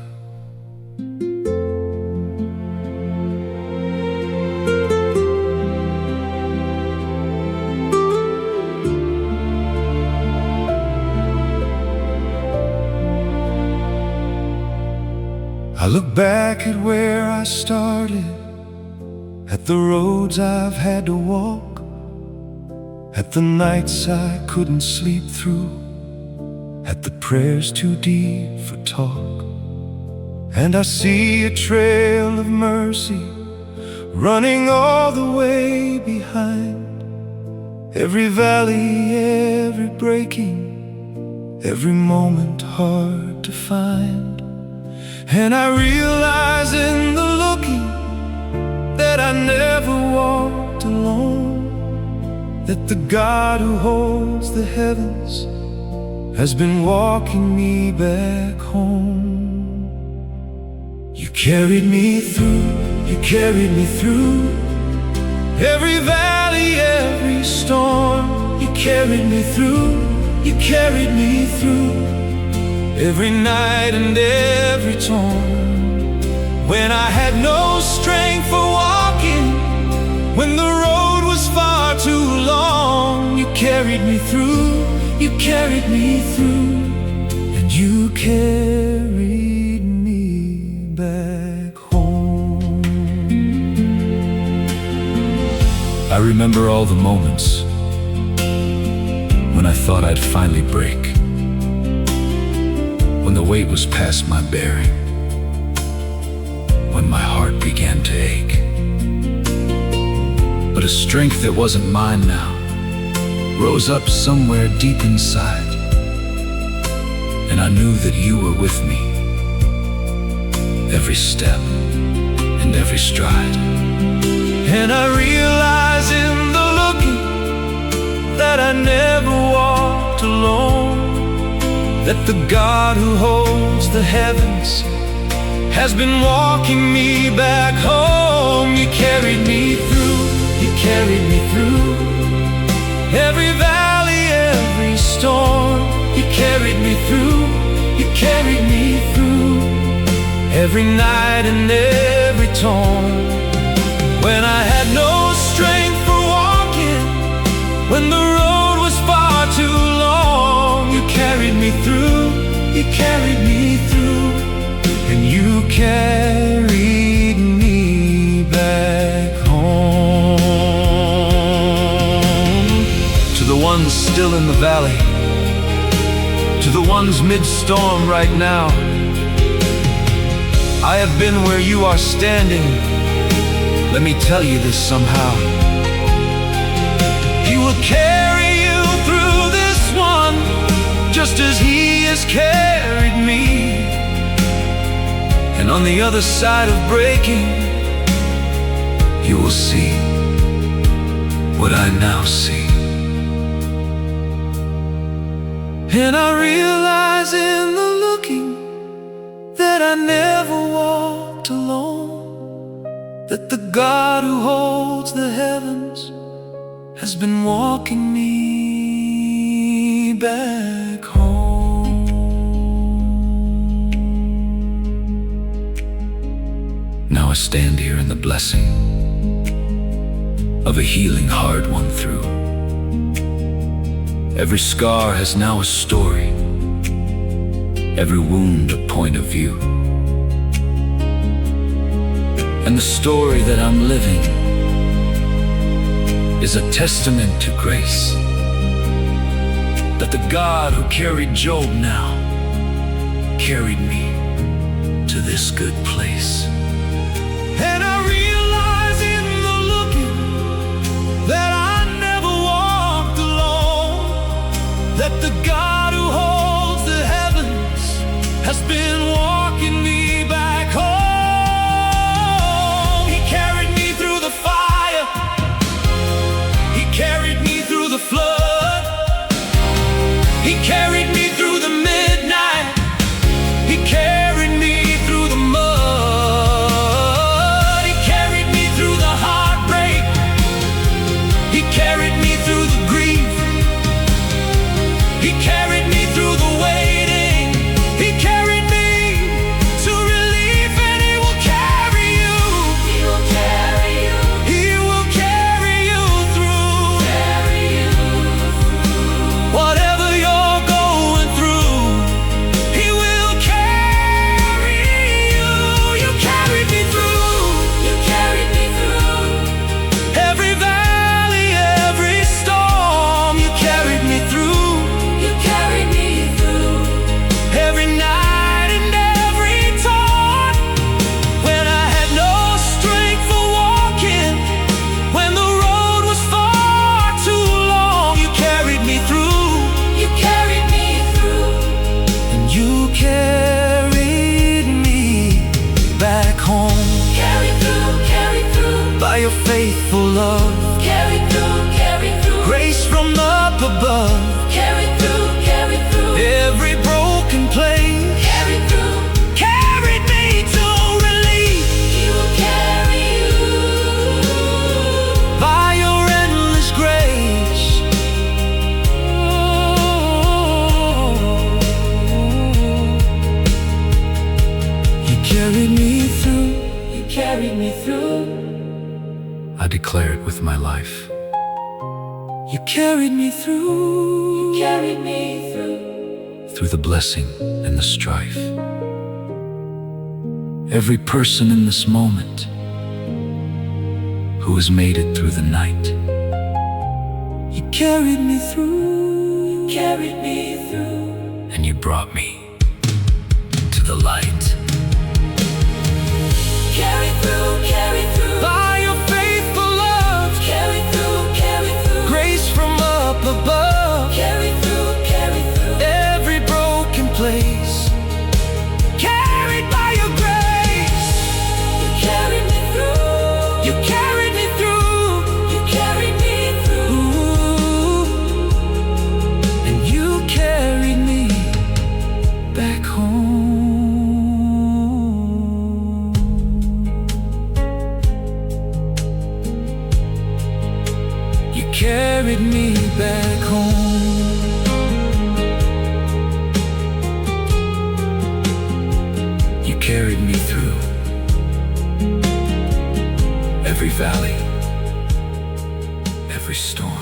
I look back at where I started, at the roads I've had to walk, at the nights I couldn't sleep through, at the prayers too deep for talk. And I see a trail of mercy running all the way behind every valley, every breaking, every moment hard to find. And I realize in the looking that I never walked alone, that the God who holds the heavens has been walking me back home. You carried me through, you carried me through every valley, every storm. You carried me through, you carried me through every night and every torn. When I had no strength for walking, when the road was far too long, you carried me through, you carried me through, and you carried me back home. I remember all the moments when I thought I'd finally break, when the weight was past my bearing, when my heart began to ache. But a strength that wasn't mine now rose up somewhere deep inside, and I knew that you were with me, every step and every stride. And I realize in the looking that I never walked alone, that the God who holds the heavens has been walking me back home. You carried me through, you carried me through every valley, every storm. You carried me through, you carried me through every night and every torn. When I had no strength for walking, when the road was far too long, you carried me through, you carried me through, and you carried me back home. To the ones still in the valley, to the ones mid-storm right now, I have been where you are standing. Let me tell you this somehow. He will carry you through this one, just as He has carried me. And on the other side of breaking, you will see what I now see. And I realize in the looking that I never walked alone, that the God who holds the heavens has been walking me back home. Now I stand here in the blessing of a healing hard won through. Every scar has now a story, every wound a point of view. And the story that I'm living is a testament to grace, that the God who carried Job now carried me to this good place. And I realize in the looking that I never walked alone, that the God who holds the heavens has been walking me back home. your faithful love. Carry through, Grace from up above. carry through, Every broken place carry through. carried me to relief. He will carry you By your endless grace. You carried me through. You carried me through. I declare it with my life. You carried me through. Carried me through. Through the blessing and the strife. Every person in this moment who has made it through the night. You carried me through. Carried me through. And you brought me to the light. Carry through. By your faithful love. Carry through. Grace from up above. Carry through. Every broken place carried by your grace. You carried me through. You carried me through. You carried me through. Ooh. And you carried me back home. You carried me back home. You carried me through every valley, every storm.